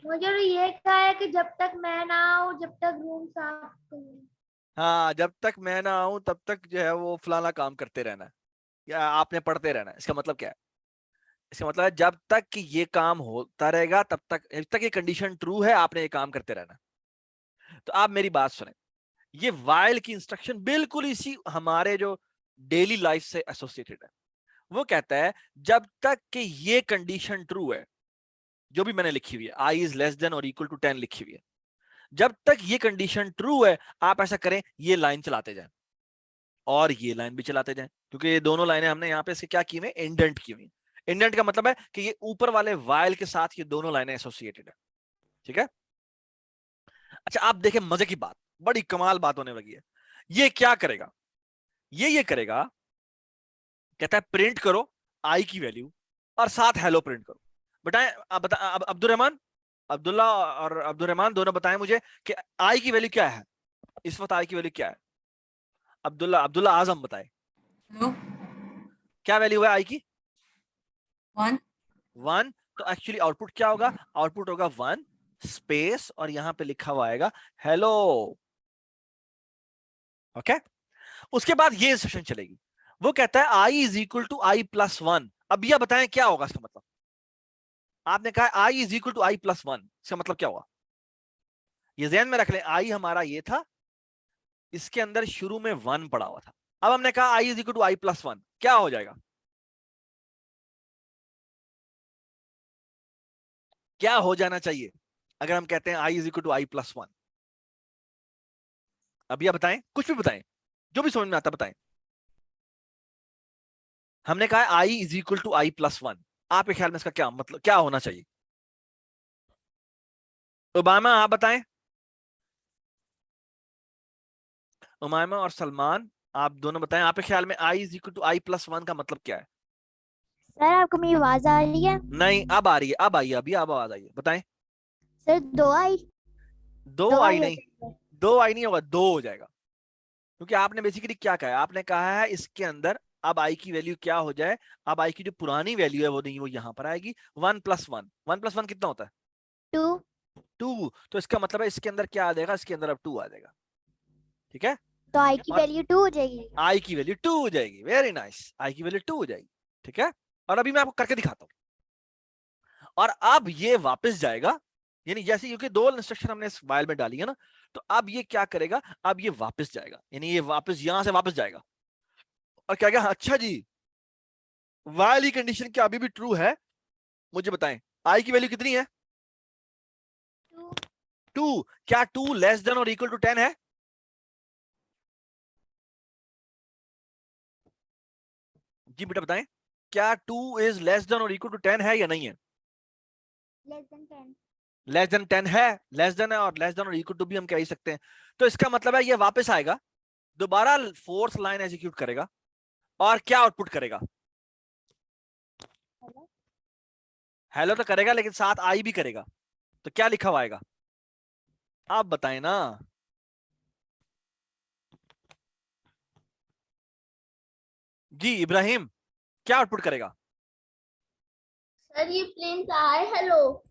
मुझे तो ये कहा है कि जब तक मैं ना आऊं जब तक रूम साफ करूं। हाँ जब तक मैं ना आऊं तब तक जो है वो फलाना काम करते रहना है या आपने पढ़ते रहना है, इसका मतलब क्या है, इसका मतलब है जब तक कि ये काम होता रहेगा तब तक, जब तक ये कंडीशन ट्रू है आपने ये काम करते रहना। तो आप मेरी बात सुने, ये वाइल की इंस्ट्रक्शन बिल्कुल इसी हमारे जो डेली लाइफ से एसोसिएटेड है। वो कहता है जब तक कि ये कंडीशन ट्रू है, जो भी मैंने लिखी हुई है आई इज लेस देन और इक्वल टू 10 लिखी हुई है, जब तक ये कंडीशन ट्रू है आप ऐसा करें ये लाइन चलाते जाएं और ये लाइन भी चलाते जाएं, क्योंकि ये दोनों लाइनें हमने यहाँ पे इसके क्या की हुई है, इंडेंट की हुई। इंडेंट का मतलब है कि ये ऊपर वाले वाइल के साथ ये दोनों लाइनें एसोसिएटेड है, ठीक है। अच्छा आप देखें मजे की बात, बड़ी कमाल बात होने लगी है। ये क्या करेगा, ये करेगा, कहता है प्रिंट करो आई की वैल्यू और साथ हेलो प्रिंट करो। बताएं आप, बता अब्दुल रहमान, अब्दुल्ला और अब्दुल रहमान दोनों बताएं मुझे कि आई की वैल्यू क्या है, इस वक्त आई की वैल्यू क्या है। अब्दुल्ला, अब्दुल्ला आजम बताए हेलो क्या वैल्यू है आई की। 1 1, तो एक्चुअली आउटपुट क्या होगा, आउटपुट होगा 1 स्पेस और यहां पे लिखा हुआ आएगा हेलो, ओके। उसके बाद ये इंस्ट्रक्शन चलेगी, वो कहता है I is equal to I plus 1। अब यह बताएं क्या होगा इसका मतलब, आपने कहा I is equal to I plus 1, इसका मतलब क्या होगा, ये ध्यान में रख लें, आई हमारा ये था, इसके अंदर शुरू में 1 पड़ा हुआ था, अब हमने कहा I is equal to I plus 1, क्या हो जाएगा, क्या हो जाना चाहिए अगर हम कहते हैं I is equal to I plus 1। अब यह बताएं, कुछ भी बताएं, जो भी समझ में आता बताएं। हमने कहा I is equal to I plus 1, आपके ख्याल में इसका क्या मतलब क्या होना चाहिए, ओबामा आप बताएं, उमायमा और सलमान आप दोनों बताएं, आपके ख्याल में I is equal to I plus 1 का मतलब क्या है। सर आपको मेरी आवाज आ रही है? नहीं अब आ रही है, अब आई है, अभी अब आवाज आई है, बताएं। सर 2 आई, दो 2 आई आई नहीं, होता है। 2 आई नहीं होगा, 2 हो जाएगा, क्योंकि आपने बेसिकली क्या कहा है, आपने कहा है इसके अंदर अब आई की वैल्यू क्या हो जाए, अब आई की जो पुरानी वैल्यू है वो नहीं, वो यहां पर आएगी 1 प्लस 1, 1 प्लस 1 कितना होता है 2। 2, तो इसका मतलब है इसके अंदर क्या आ जाएगा, इसके अंदर अब 2 आ जाएगा, ठीक है। तो आई की और वैल्यू 2 हो जाएगी। आई की वैल्यू 2 हो जाएगी, वेरी नाइस, आई की वैल्यू 2 हो जाएगी, ठीक है। और अभी मैं आपको करके दिखाता हूं, और अब ये वापस जाएगा यानी जैसे क्योंकि दो इंस्ट्रक्शन हमने इस वाइल में डाली है ना, तो अब ये क्या करेगा, अब ये वापस जाएगा, यानी ये वापस यहां से वापस जाएगा और क्या क्या, अच्छा जी वाइल की कंडीशन क्या अभी भी ट्रू है, मुझे बताएं आई की वैल्यू कितनी है, 2। क्या 2 लेस देन और इक्वल टू 10 है? जी बेटा बताएं, क्या 2 इज लेस देन और इक्वल टू 10 है या नहीं है? Less than 10। लेस देन 10 है, लेस देन है, और लेस देन और इक्वल टू भी हम कह ही सकते हैं। तो इसका मतलब है ये वापस आएगा, दोबारा फोर्थ लाइन एग्जीक्यूट करेगा और क्या आउटपुट करेगा? हेलो तो करेगा, लेकिन साथ आई भी करेगा, तो क्या लिखा हुआ आएगा आप बताएं ना। जी इब्राहिम, क्या आउटपुट करेगा? सर ये प्लेन कहा है हेलो।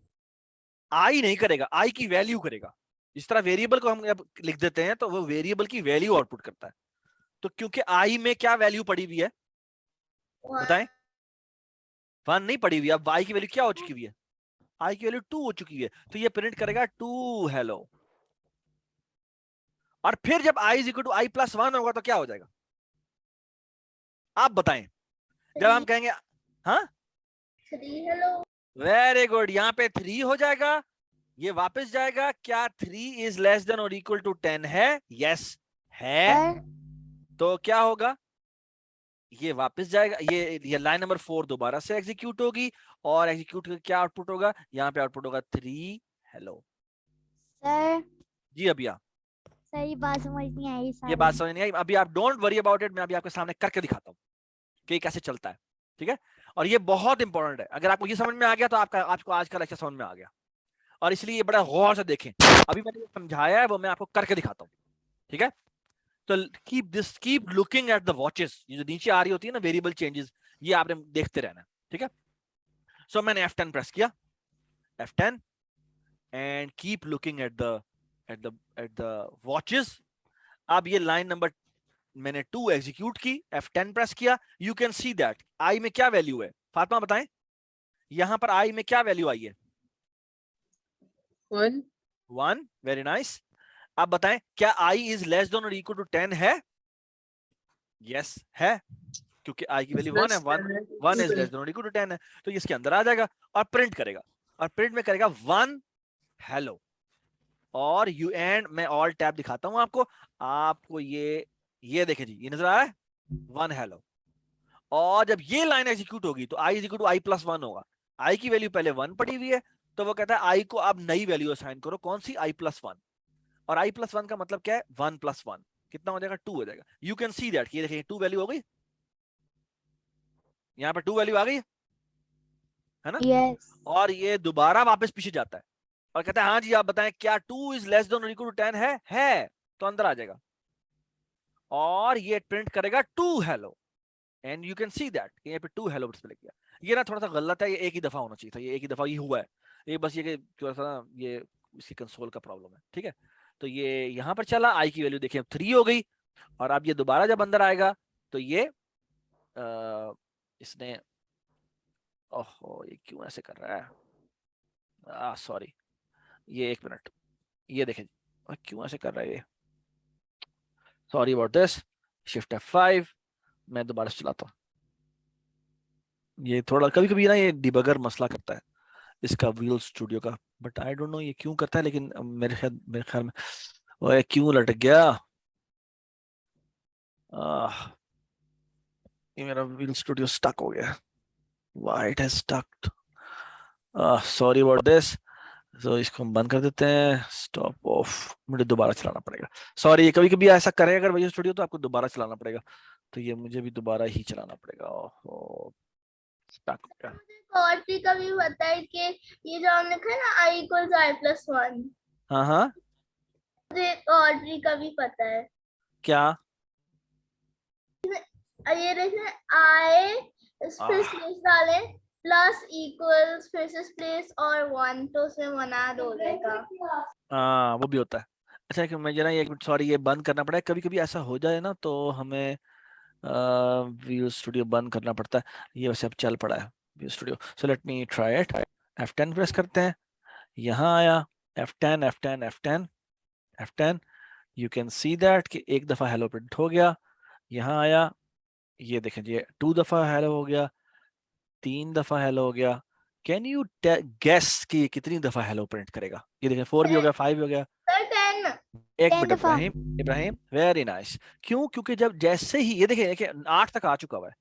आई नहीं करेगा, आई की वैल्यू करेगा। इस तरह वेरिएबल को हम अब लिख देते हैं तो वो वेरिएबल की वैल्यू आउटपुट करता है। तो क्योंकि आई में क्या वैल्यू पड़ी हुई है बताएं? 1 नहीं पड़ी हुई, अब आई की वैल्यू क्या हो चुकी हुई है? आई की वैल्यू 2 हो चुकी है, तो ये प्रिंट करेगा 2 हेलो। और फिर जब I is equal to I plus 1 होगा तो क्या हो जाएगा आप बताएं? जब हम कहेंगे हाँ 3 हेलो। वेरी गुड, यहाँ पे 3 हो जाएगा, ये वापस जाएगा, क्या 3 इज लेस देन और इक्वल टू 10 है? यस है। तो क्या होगा, ये वापस जाएगा, ये लाइन नंबर 4 दोबारा से एग्जीक्यूट होगी, और एग्जीक्यूट क्या आउटपुट होगा, यहाँ पे आउटपुट होगा 3 हेलो। सर जी अभिया, सर ये बात समझ नहीं आई ये सारी। बात समझ नहीं आई, अभी आप डोंट वरी अबाउट इट, मैं अभी आपके सामने करके दिखाता हूँ कि कैसे चलता है, ठीक है? और ये बहुत इंपॉर्टेंट है, अगर आपको ये समझ में आ गया तो आपको आज का लेक्चर समझ में आ गया, और इसलिए ये बड़ा गौर से देखें, अभी मैंने जो समझाया है वो मैं आपको करके दिखाता हूँ, ठीक है? तो keep looking at the watches, ये जो नीचे आ रही होती है ना वेरिएबल चेंजेस, ये आपने देखते रहना है, ठीक है? सो मैंने F10 प्रेस किया, F10, and keep looking at the watches. अब ये लाइन नंबर मैंने 2 एग्जीक्यूट की, F10 प्रेस किया, you can see that I में क्या वैल्यू है, फातिमा बताएं यहां पर आई में क्या वैल्यू आई है? 1। Very nice. अब बताएं क्या आई इज लेस देन और इक्वल टू 10 है? यस है, क्योंकि आई की वैल्यू 1 है, 1 इज लेस देन और इक्वल टू 10 है, तो ये इसके अंदर आ जाएगा और प्रिंट करेगा, और प्रिंट में करेगा 1 हेलो। और यू एंड मैं ऑल टैब दिखाता हूं आपको ये देखें जी, ये नजर आ रहा है 1 हेलो। और जब ये लाइन एग्जीक्यूट होगी तो I is equal to I plus 1 होगा, आई की वैल्यू पहले 1 पड़ी हुई है, तो वो कहता है आई को अब नई वैल्यू असाइन करो, कौन सी? आई प्लस 1। और आई प्लस 1 का मतलब क्या है? 1 प्लस 1 कितना हो जाएगा? 2 हो जाएगा। यू कैन सी दैट, ये देखिए 2 वैल्यू हो गई, यहाँ पर 2 वैल्यू आ गई है ना? यस। और ये दोबारा वापस पीछे जाता है और कहता है हाँ जी आप बताएं क्या 2 इज लेस देन और इक्वल टू 10 है, तो अंदर आ जाएगा और ये प्रिंट करेगा 2 hello, and you can see that यहाँ पे 2 हेलो डिस्प्ले किया। ये ना थोड़ा सा गलत है, ये एक ही दफा होना चाहिए था, ये एक ही दफा ये हुआ है, ये बस ये थोड़ा सा ना ये इसकी कंसोल का प्रॉब्लम है, ठीक है? तो ये यहाँ पर चला, आई की वैल्यू देखिए 3 हो गई, और अब ये दोबारा जब अंदर आएगा तो ये इसने, ओहो ये क्यों ऐसे कर रहा है, सॉरी, ये 1 मिनट, ये देखें क्यों ऐसे कर रहा है ये, sorry about this, shift F5, मैं दोबारा से चलाता हूँ। ये थोड़ा कभी कभी ना ये डिबगर मसला करता है इसका विजुअल स्टूडियो का, बट आई डोंट नो ये क्यों करता है, लेकिन मेरे ख्याल में ओए क्यों लटक गया, ये मेरा विजुअल स्टूडियो स्टक हो गया, why it has स्टक्ड, sorry about this. तो इसको हम बंद कर देते हैं, स्टॉप ऑफ, मुझे दोबारा चलाना पड़ेगा, सॉरी, कभी कभी ऐसा करेगा अगर विजुअल स्टूडियो तो आपको दोबारा चलाना पड़ेगा, तो ये मुझे भी दोबारा ही चलाना पड़ेगा, ओहो स्टक हो गया। और भी कभी पता है कि ये जो हमने लिखा है ना आई इक्वल्स आई प्लस 1, हाँ हाँ मुझे और भी कभी पता है, क्या? ये देखें आई फिर स्पेस डाले प्लस इक्वल्स फिर से स्पेस और 1, तो उसमें 1 ऐड हो जाएगा। हाँ वो भी होता है। अच्छा कि मैं जरा एक मिनट, सॉरी ये बंद करना पड़ा है, कभी कभी ऐसा हो जाए ना तो हमें विजुअल स्टूडियो बंद करना पड़ता है, ये वैसे अब चल पड़ा है visual studio, so let me try it, F10 press करते हैं, यहाँ आया F10 F10 F10 F10, you can see that कि एक दफा हेलो प्रिंट हो गया। यहाँ आया, ये देखें जी 2 दफा हेलो हो गया, 3 दफा हेलो हो गया। कैन यू गेस कि ये कितनी दफा हेलो प्रिंट करेगा? ये देखें 4 भी हो गया, 5 भी हो गया। Sir, 10. एक 10 मिनट दफा। Ibrahim very nice. क्यों? क्योंकि जब जैसे ही ये देखें 8 तक आ चुका हुआ है,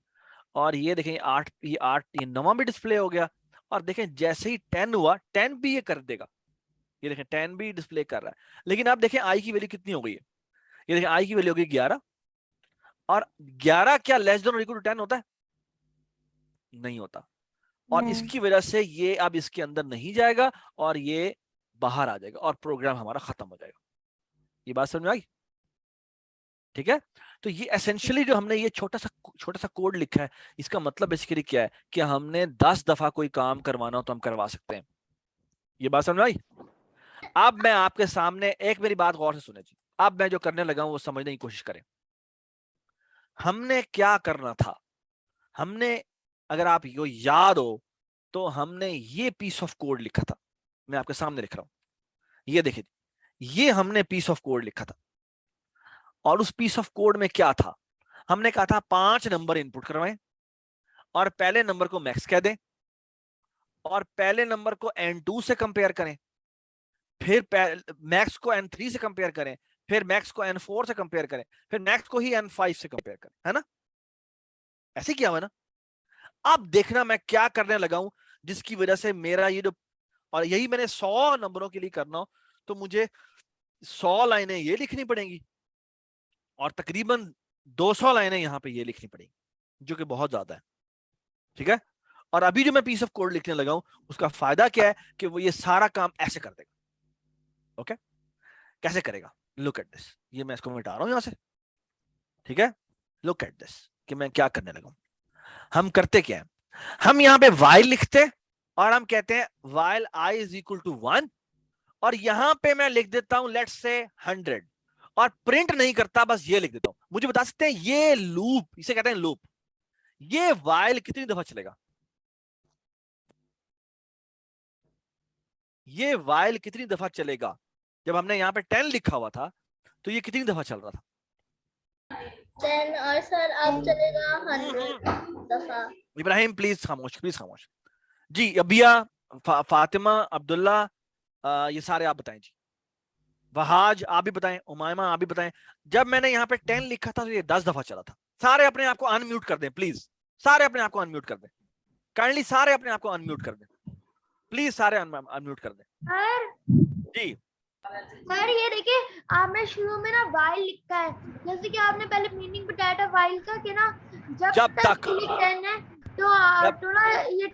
और ये देखें 8 ये 9वां भी डिस्प्ले हो गया, और देखें जैसे ही 10 हुआ 10 भी ये कर देगा। ये देखें 10 भी डिस्प्ले कर रहा है। लेकिन आप देखें आई की वैल्यू कितनी हो गई है? ये देखें आई की वैल्यू हो गई 11, और 11 क्या लेस देन और इक्वल टू 10 होता है? नहीं होता। और नहीं। इसकी वजह से ये अब इसके अंदर नहीं जाएगा और ये बाहर आ जाएगा और प्रोग्राम हमारा खत्म हो जाएगा। ये बात समझ में आई? ठीक है। तो ये एसेंशियली जो हमने ये छोटा सा कोड लिखा है, इसका मतलब बेसिकली क्या है कि हमने 10 दफा कोई काम करवाना हो तो हम करवा सकते हैं। ये बात समझ में आई? अब मैं आपके सामने एक मेरी बात गौर से सुने जी। अब मैं जो करने लगा हूं वो समझने की कोशिश करें। हमने क्या करना था? हमने, अगर आप यो याद हो, तो हमने ये पीस ऑफ कोड लिखा था। मैं आपके सामने लिख रहा हूं, ये देखिए, ये हमने पीस ऑफ कोड लिखा था। और उस पीस ऑफ कोड में क्या था? हमने कहा था 5 नंबर इनपुट करवाएं और पहले नंबर को मैक्स कह दें, और पहले नंबर को N2 से कंपेयर करें, फिर मैक्स को N3 से कंपेयर करें, फिर मैक्स को N4 से कंपेयर करें, फिर मैक्स को ही N5 से कंपेयर करें, है ना? ऐसे किया हुआ ना? अब देखना मैं क्या करने लगा हूं, जिसकी वजह से मेरा ये जो, और यही मैंने 100 नंबरों के लिए करना हो तो मुझे 100 लाइनें ये लिखनी पड़ेंगी और तकरीबन 200 लाइनें यहां पे ये लिखनी पड़ेंगी, जो कि बहुत ज्यादा है। ठीक है। और अभी जो मैं पीस ऑफ कोड लिखने लगा हूं, उसका फायदा क्या है कि वो ये सारा काम ऐसे कर देगा। ओके, कैसे करेगा? Look at this. ये मैं इसको मिटा रहा हूं यहां से। ठीक है, लुक एट दिस कि मैं क्या करने लगा हूं। हम करते क्या है, हम यहां पे while लिखते और हम कहते हैं while I is equal to 1, और यहां पे मैं लिख देता हूं लेट्स से 100, और प्रिंट नहीं करता, बस ये लिख देता हूं। मुझे बता सकते हैं ये लूप, इसे कहते हैं लूप, ये while कितनी दफा चलेगा? ये while कितनी दफा चलेगा? जब हमने यहाँ पे 10 लिखा हुआ था तो ये कितनी दफा चल रहा था? 10 और सर अब चलेगा 100 दफा। इब्राहिम प्लीज खामोश, प्लीज खामोश जी। अबिया, फातिमा, अब्दुल्ला, ये सारे आप बताएं जी। वहाज आप भी बताएं, उमायमा आप भी बताएं। जब मैंने यहाँ पे 10 लिखा था तो ये 10 दफा चला था। सारे अपने आप को अनम्यूट कर दें प्लीज, सारे अपने आप को अनम्यूट कर दें, काइंडली सारे अपने आप को अनम्यूट कर दें प्लीज, सारे अनम्यूट कर दें सर जी। सर ये देखिए, आपने शुरू में ना while लिखा है, जैसे कि आपने पहले मीनिंग बताया था while का कि ना जब तक ये 10 है तो ना ये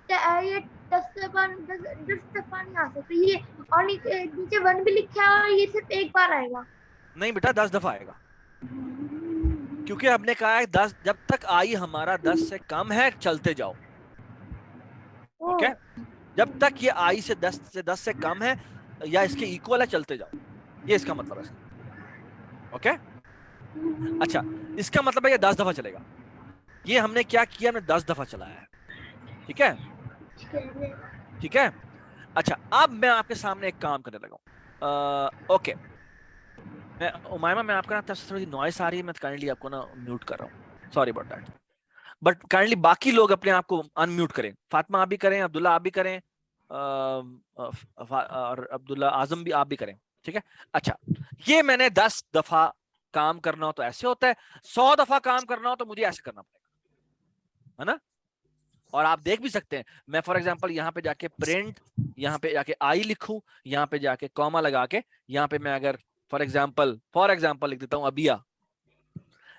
10 दफा नहीं आ सकते ये, और नीचे 1 भी लिखा है और ये सिर्फ एक बार आएगा। नहीं बेटा, 10 दफा आएगा, क्योंकि हमने कहा है 10, जब तक आई हमारा 10 से कम है चलते जाओ। ओके, जब तक ये आई से 10 से कम है या इसके इक्वल है चलते जाओ, ये इसका मतलब है। ओके, अच्छा, इसका मतलब है ये 10 दफा चलेगा। ये हमने क्या किया, हमने 10 दफा चलाया है। ठीक है, ठीक है। अच्छा, अब मैं आपके सामने एक काम करने लगा हूं। ओके, मैं उमायमा, मैं आपका ना थोड़ी नॉइस आ रही है, मैं काइंडली आपको ना म्यूट कर रहा हूँ, sorry about that. But kindly बाकी लोग अपने आप को अनम्यूट करें। फातिमा आप भी करें, अब्दुल्ला आप भी करें, और अब्दुल्ला आजम भी आप भी करें। ठीक है। अच्छा, ये मैंने 10 दफा काम करना हो तो ऐसे होता है, 100 दफा काम करना हो तो मुझे ऐसे करना पड़ेगा, है ना? और आप देख भी सकते हैं, मैं फॉर एग्जांपल यहाँ पे जाके प्रिंट, यहाँ पे जाके आई लिखूं, यहाँ पे जाके कॉमा लगा के, यहाँ पे मैं अगर फॉर एग्जांपल लिख देता हूँ अबिया,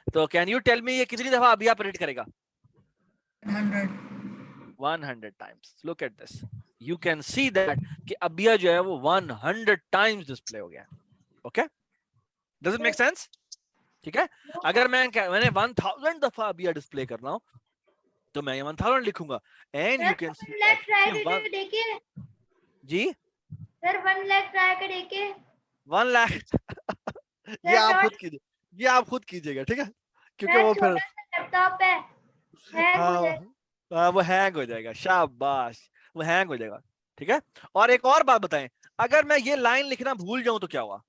तो कैन यू टेल मी ये कितनी दफा अबिया प्रिंट करेगा? 100 times. Look at this. You can see that कि अबिया जो है वो 100 times डिस्प्ले हो गया। Okay, does it make sense? ठीक है। अगर मैंने 1000 दफा अबिया डिस्प्ले करना हो तो मैं 1000 लिखूंगा, एंड यू कैन सी देखिए जी सर 1 लाख ट्राई कर देखिए। 1 लाख ये आप खुद कीजिए, ये आप खुद कीजिएगा, ठीक है, क्योंकि वो फिर लैपटॉप है हाँ, वो हैंग हो जाएगा। शाबाश, वो हैंग हो जाएगा। ठीक है। और एक और बात बताएं, अगर मैं ये लाइन लिखना भूल जाऊं तो क्या हुआ?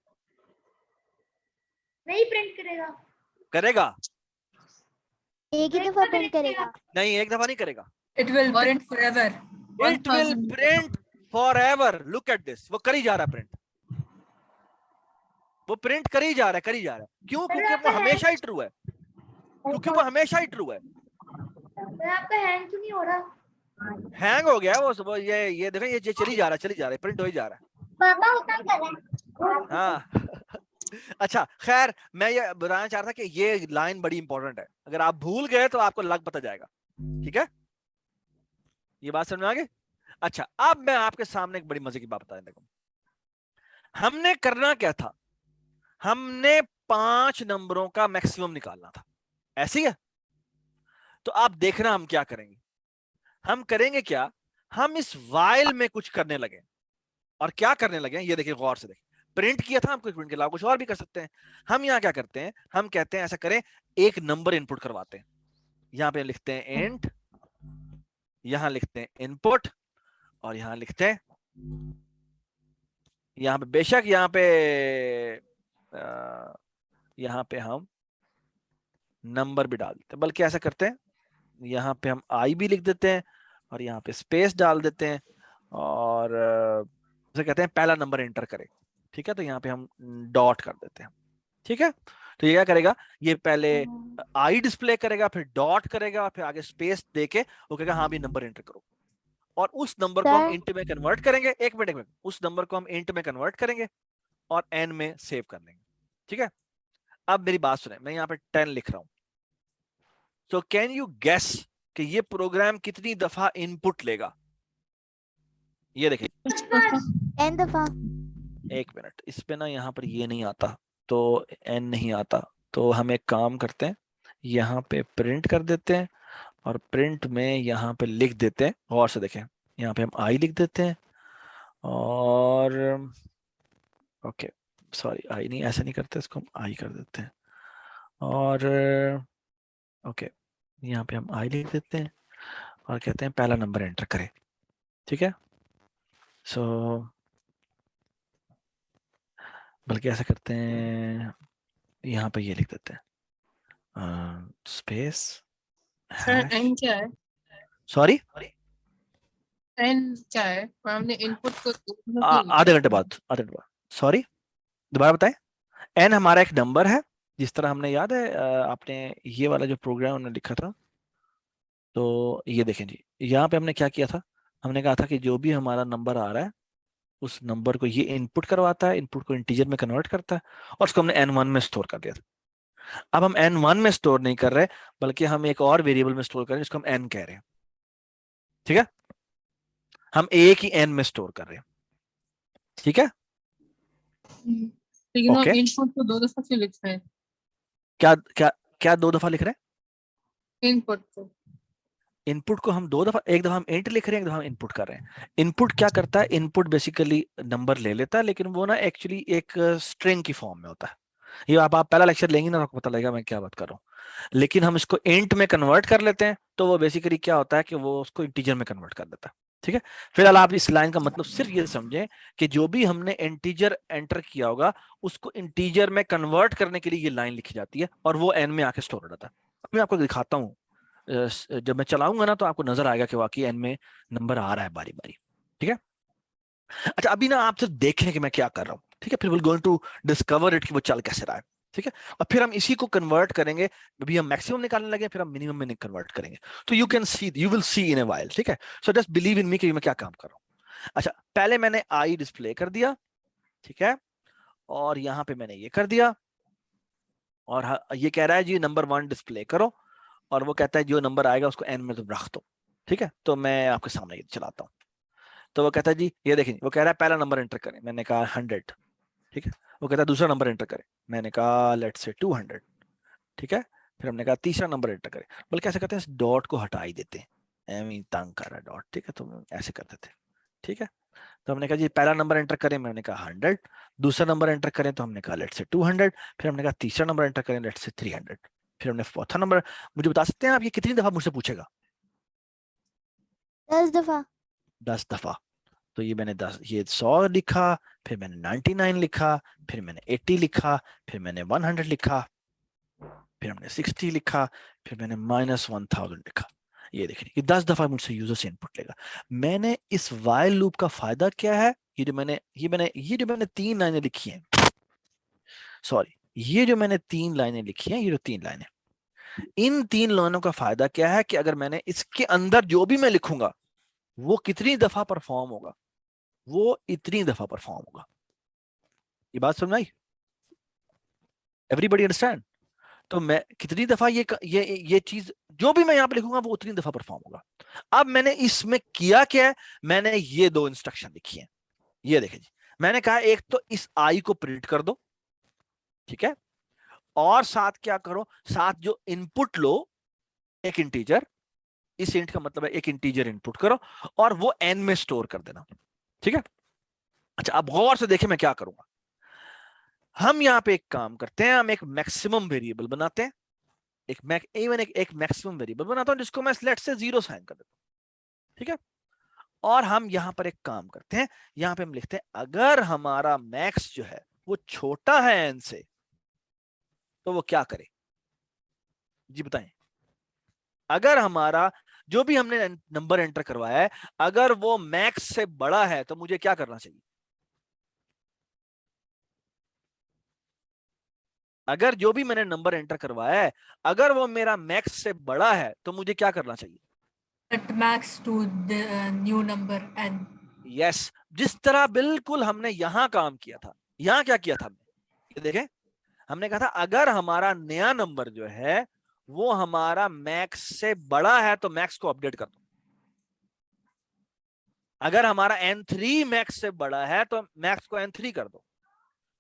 नहीं प्रिंट करेगा। करेगा? एक ही दफा प्रिंट करेगा। नहीं, एक दफा नहीं करेगा। It will print forever. It will 1000 print for ever. Look at this, वो कर ही जा रहा है प्रिंट, वो प्रिंट कर ही जा रहा है, कर ही जा रहा है। क्यों? क्योंकि वो हमेशा ही ट्रू है, क्योंकि वो हमेशा ही ट्रू है। सर आपका हैंग क्यों नहीं हो रहा? हैंग हो गया वो ये देखो, ये चली जा रहा है, प्रिंट हो ही जा रहा है। पापा उतना कर रहा है। हाँ अच्छा, खैर मैं ये बताना चाह रहा था कि ये लाइन बड़ी इंपॉर्टेंट है, अगर आप भूल गए तो आपको लग पता जाएगा। ठीक है, ये बात समझ में आ गई? अच्छा, अब मैं आपके सामने एक बड़ी मजे की बात बताने लगा। हमने करना क्या था? हमने 5 नंबरों का मैक्सिमम निकालना था, ऐसी है? तो आप देखना हम क्या करेंगे। हम करेंगे क्या, हम इस वाइल में कुछ करने लगे। और क्या करने लगे ये देखिए, गौर से देखिए। प्रिंट किया था, हम कुछ प्रिंट के अलावा कुछ और भी कर सकते हैं। हम यहाँ क्या करते हैं, हम कहते हैं ऐसा करें, एक नंबर इनपुट करवाते हैं। यहाँ पे लिखते हैं इंट, यहाँ लिखते हैं इनपुट, और यहाँ लिखते हैं, यहाँ पे बेशक यहाँ पे हम नंबर भी डाल देते हैं, बल्कि ऐसा करते हैं, यहाँ पे हम आई भी लिख देते हैं और यहाँ पे स्पेस डाल देते हैं, और उसे कहते हैं पहला नंबर एंटर करें। ठीक है, तो यहाँ पे हम डॉट कर देते हैं। ठीक है, तो ये क्या करेगा, ये पहले आई डिस्प्ले करेगा, फिर डॉट करेगा, और फिर आगे स्पेस देके वो कहेगा हाँ भी नंबर एंटर करो, और उस नंबर को हम सर इंट में कन्वर्ट करेंगे। एक मिनट, उस नंबर को हम इंट में कन्वर्ट करेंगे और एन में सेव कर लेंगे। ठीक है, अब मेरी बात सुने, मैं यहाँ पे 10 लिख रहा हूं। सो कैन यू गेस कि ये प्रोग्राम कितनी दफा इनपुट लेगा? ये देखिए, n दफा। एक मिनट, इस पे ना यहाँ पर ये नहीं आता, तो एन नहीं आता, तो हम एक काम करते हैं, यहाँ पे प्रिंट कर देते हैं, और प्रिंट में यहाँ पे लिख देते हैं, गौर से देखें, यहाँ पे हम आई लिख देते हैं, और ओके सॉरी, आई नहीं, ऐसा नहीं करते, इसको हम आई कर देते हैं, और ओके यहाँ पे हम आई लिख देते हैं और कहते हैं पहला नंबर एंटर करें। ठीक है, सो बल्कि ऐसा करते हैं, यहाँ पे ये लिख देते हैं स्पेस सर एन क्या है? सॉरी एन क्या है? हमने इनपुट को आधे घंटे बाद सॉरी दोबारा बताएं। एन हमारा एक नंबर है, जिस तरह हमने, याद है आपने ये वाला जो प्रोग्राम हमने लिखा था, तो ये देखें जी, यहाँ पे हमने क्या किया था, हमने कहा था कि जो भी हमारा नंबर आ रहा है उस नंबर को ये इनपुट करवाता है, इनपुट को इंटीजर में कन्वर्ट करता है, और उसको हमने n1 में स्टोर कर दिया था। अब हम n1 में स्टोर नहीं कर रहे, बल्कि हम एक और वेरिएबल में स्टोर कर रहे हैं, जिसको हम n कह रहे हैं। ठीक है, हम एक ही n में स्टोर कर रहे हैं। ठीक है, लेकिन हम Okay. इनपुट को 2 दफा क्यों लिख रहे हैं? क्या क्या क्या 2 दफा लिख रहे हैं? इनपुट को, इनपुट को हम 2 दफा, एक दफा हम इंट लिख रहे हैं, एक दफा हम इनपुट कर रहे हैं। इनपुट क्या करता है, इनपुट बेसिकली नंबर ले लेता है, लेकिन वो ना एक्चुअली एक स्ट्रिंग की फॉर्म में होता है। ये आप पहला लेक्चर लेंगे ना, आपको पता लगेगा मैं क्या बात कर रहा हूँ। लेकिन हम इसको इंट में कन्वर्ट कर लेते हैं, तो वो बेसिकली क्या होता है कि वो उसको इंटीजर में कन्वर्ट कर देता है। ठीक है, फिलहाल आप इस लाइन का मतलब सिर्फ ये समझें कि जो भी हमने इंटीजर एंटर किया होगा उसको इंटीजर में कन्वर्ट करने के लिए ये लाइन लिखी जाती है, और वो एन में आके स्टोर हो जाता है। अब मैं आपको दिखाता हूँ, जब मैं चलाऊंगा ना तो आपको नजर आएगा कि वाकई एन में नंबर आ रहा है बारी बारी। ठीक है, अच्छा अभी ना आप सिर्फ देखें कि मैं क्या कर रहा हूँ। ठीक है, फिर will going to discover it कि वो चल कैसे रहा है। ठीक है, और फिर हम इसी को कन्वर्ट करेंगे, अभी हम मैक्सिमम निकालने लगे, फिर हम मिनिमम में कन्वर्ट करेंगे, तो you can see, you will see in A while. ठीक है, सो जस्ट बिलीव इन मी कि मैं क्या काम कर रहा हूँ। अच्छा, पहले मैंने आई डिस्प्ले कर दिया, ठीक है, और यहाँ पे मैंने ये कर दिया, और ये कह रहा है जी नंबर 1 डिस्प्ले करो, और वो कहता है जो नंबर आएगा उसको एन में तुम रख दो। ठीक है, तो मैं आपके सामने ये चलाता हूँ, तो वो कहता है जी ये देखें, वो कह रहा है पहला नंबर एंटर करें, मैंने कहा 100। ठीक है, वो कहता है दूसरा नंबर एंटर करें, मैंने कहा लेट्स से 200। ठीक है, फिर हमने कहा तीसरा नंबर एंटर करें, बल्कि ऐसे करते हैं इस डॉट को हटा ही देते हैं, एम तंग कर रहा डॉट। ठीक है, तो ऐसे कर देते हैं। ठीक है, तो हमने कहा जी पहला नंबर एंटर करें, मैंने कहा 100, दूसरा नंबर एंटर करें, तो हमने कहा लेट्स से 200, फिर हमने कहा तीसरा नंबर एंटर करें, लेट्स से 300, फिर हमने चौथा नंबर। मुझे बता सकते हैं आप ये कितनी दफा मुझसे पूछेगा? 10 दफा। 10 दफा। तो ये मैंने 100 लिखा, फिर मैंने 99 लिखा, फिर मैंने 80 लिखा, फिर मैंने 100 लिखा, फिर हमने 60 लिखा, फिर मैंने -1000 लिखा। ये देखिए कि 10 दफा मुझसे यूजर से इनपुट लेगा। मैंने इस वाइल लूप का फायदा क्या है? ये जो मैंने 3 लाइनें लिखी हैं, सॉरी, ये जो मैंने 3 लाइनें लिखी हैं, ये जो 3 लाइनें, इन 3 लाइनों का फायदा क्या है कि अगर मैंने इसके अंदर जो भी मैं लिखूंगा वो कितनी दफा परफॉर्म होगा, वो इतनी दफा परफॉर्म होगा। ये बात समझ आई? Everybody understand? तो मैं कितनी दफा ये चीज जो भी मैं यहां पे लिखूंगा वो उतनी दफा परफॉर्म होगा। अब मैंने इसमें किया क्या है, मैंने ये 2 इंस्ट्रक्शन लिखी हैं। ये देखिए जी, मैंने कहा एक तो इस आई को प्रिंट कर दो, ठीक है, और साथ क्या करो, साथ जो इनपुट लो एक इंटीजर, इस इंट का मतलब है एक इंटीजर इनपुट करो और वो एन में स्टोर कर देना, ठीक है। अच्छा, अब गौर से देखें मैं क्या करूंगा। हम यहां पे एक काम करते हैं, हम एक मैक्सिमम वेरिएबल बनाते हैं, एक मैक्सिमम वेरिएबल बनाता हूं जिसको मैं लेट्स से 0 साइन कर देता हूं, ठीक है। और हम यहां पर एक काम करते हैं, यहां पे हम लिखते हैं अगर हमारा मैक्स जो है वो छोटा है एन से तो वो क्या करे जी, बताएं। अगर हमारा जो भी हमने नंबर एंटर करवाया है अगर वो मैक्स से बड़ा है तो मुझे क्या करना चाहिए? अगर जो भी मैंने नंबर एंटर करवाया है अगर वो मेरा मैक्स से बड़ा है तो मुझे क्या करना चाहिए? Set max to the new number n. Yes, जिस तरह बिल्कुल हमने यहां काम किया था। यहां क्या किया था हमने, ये देखें, हमने कहा था अगर हमारा नया नंबर जो है वो हमारा मैक्स से बड़ा है तो मैक्स को अपडेट कर दो। अगर हमारा n3 मैक्स से बड़ा है तो मैक्स को n3 कर दो,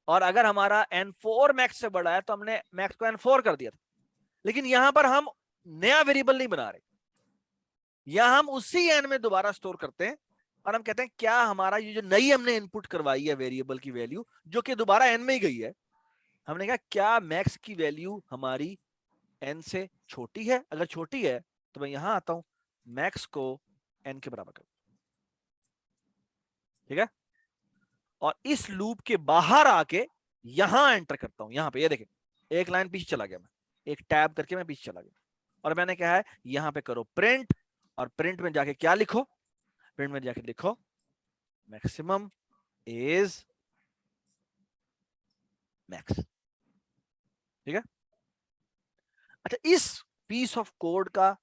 और अगर हमारा n4 मैक्स से बड़ा है तो हमने मैक्स को n4 कर दिया था। लेकिन यहां पर हम नया वेरिएबल नहीं बना रहे, यहां हम उसी n में दोबारा स्टोर करते हैं और हम कहते हैं क्या हमारा ये जो नई हमने इनपुट करवाई है वेरिएबल की वैल्यू जो कि दोबारा n में ही गई है, हमने कहा क्या मैक्स की वैल्यू हमारी n से छोटी है? अगर छोटी है तो मैं यहां आता हूं, मैक्स को n के बराबर कर, ठीक है, और इस लूप के बाहर आके यहां एंटर करता हूं। यहां पे ये देखें, एक लाइन पीछे चला गया, मैं एक टैब करके मैं पीछे चला गया और मैंने कहा है यहां पे करो प्रिंट, और प्रिंट में जाके क्या लिखो, प्रिंट में जाके लिखो मैक्सिमम इज मैक्स, ठीक है। अच्छा, इस पीस ऑफ कोड का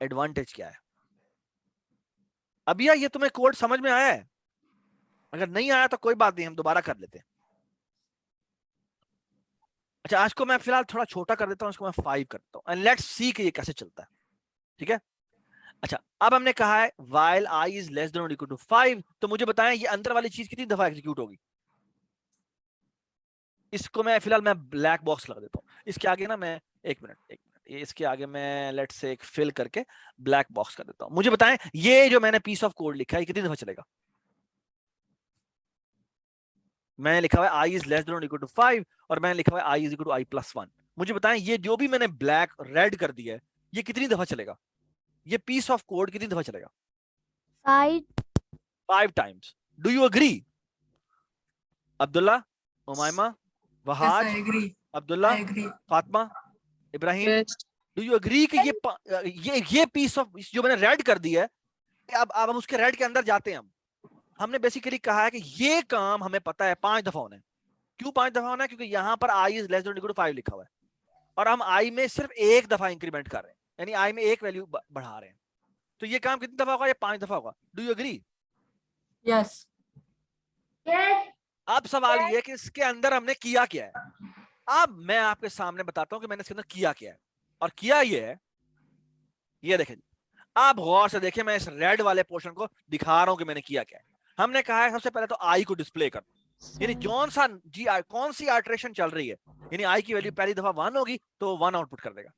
एडवांटेज क्या है? अब ये तुम्हें कोड समझ में आया है? अगर नहीं आया तो कोई बात नहीं, हम दोबारा कर लेते हैं। अच्छा, आज को मैं फिलहाल थोड़ा छोटा कर देता हूं, इसको मैं 5 करता हूं एंड लेट्स सी कि ये कैसे चलता है, ठीक है। अच्छा, अब हमने कहा है while i is less than or equal to 5, तो मुझे बताएं ये अंदर वाली चीज कितनी दफा एग्जीक्यूट होगी? इसको मैं फिलहाल मैं ब्लैक बॉक्स लगा देता हूं, इसके आगे ना मैं एक मिनट ये इसके आगे मैं लेट्स से एक फिल करके ब्लैक बॉक्स कर देता हूं। मुझे बताएं ये जो मैंने पीस ऑफ कोड लिखा है कितनी दफा चलेगा? मैंने लिखा हुआ है i is less than or equal to 5 और मैंने लिखा हुआ है i is equal to i+1। मुझे बताएं ये जो भी मैंने ब्लैक रेड कर दिया है ये कितनी दफा चलेगा? ये पीस ऑफ कोड कितनी दफा चलेगा? 5 times. Do you agree? Abdullah, Umaima, Yes, Wahaj, I agree. Abdullah, I agree. Fatima, Ibrahim, Yes. Do you agree कि ये पीस ऑफ जो मैंने रेड कर दिया है, अब हम उसके रेड के अंदर जाते हैं। हमने बेसिकली कहा है कि ये काम हमें पता है 5 दफा होना है। क्यों 5 दफा होना है? क्योंकि यहां पर i is less than or equal to 5 लिखा हुआ है और हम i में सिर्फ एक दफा इंक्रीमेंट कर रहे हैं, यानी i में एक वैल्यू बढ़ा रहे हैं। तो ये काम कितनी दफा होगा? ये 5 दफा होगा। Do you agree? Yes. Yes. अब सवाल ये है कि इसके अंदर हमने किया क्या है। अब मैं आपके सामने बताता हूं कि मैंने इसके अंदर किया क्या है, और किया ये है, ये देखें, आप गौर से देखें, मैं इस रेड वाले पोर्शन को दिखा रहा हूं कि मैंने किया क्या है। हमने कहा है सबसे पहले तो आई को डिस्प्ले कर, यानी कौन सा जी कौन सी आइटरेशन चल रही है, यानी आई की वैल्यू पहली दफा 1 होगी तो 1 आउटपुट कर देगा,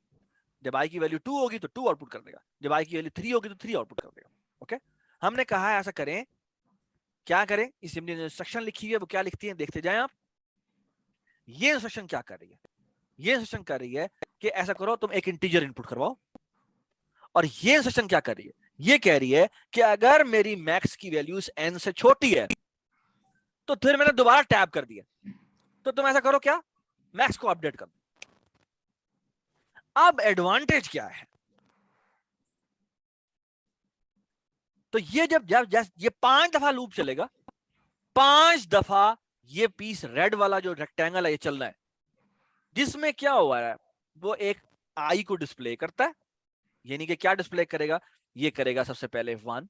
जब आई की वैल्यू 2 होगी तो 2 आउटपुट कर देगा, जब आई की वैल्यू 3 होगी तो 3 आउटपुट कर देगा। ओके, हमने कहा है ऐसा करें, क्या करें, इस इंस्ट्रक्शन लिखी है वो क्या लिखती है देखते जाएं आप। ये इंस्ट्रक्शन क्या कर रही है? ये इंस्ट्रक्शन कर रही है कि ऐसा करो तुम एक इंटीजर इनपुट करवाओ, और ये इंस्ट्रक्शन क्या कर रही है? ये कह रही है कि अगर मेरी मैक्स की वैल्यूज n से छोटी है तो फिर मैंने दोबारा टैब कर दिया, तो तुम ऐसा करो क्या, मैक्स को अपडेट कर दो। अब एडवांटेज क्या है, तो ये जब ये 5 दफा लूप चलेगा, 5 दफा ये पीस रेड वाला जो रेक्टेंगल है ये चलना है, जिसमें क्या हुआ है, वो एक आई को डिस्प्ले करता है, यानी कि क्या डिस्प्ले करेगा, ये करेगा सबसे पहले 1,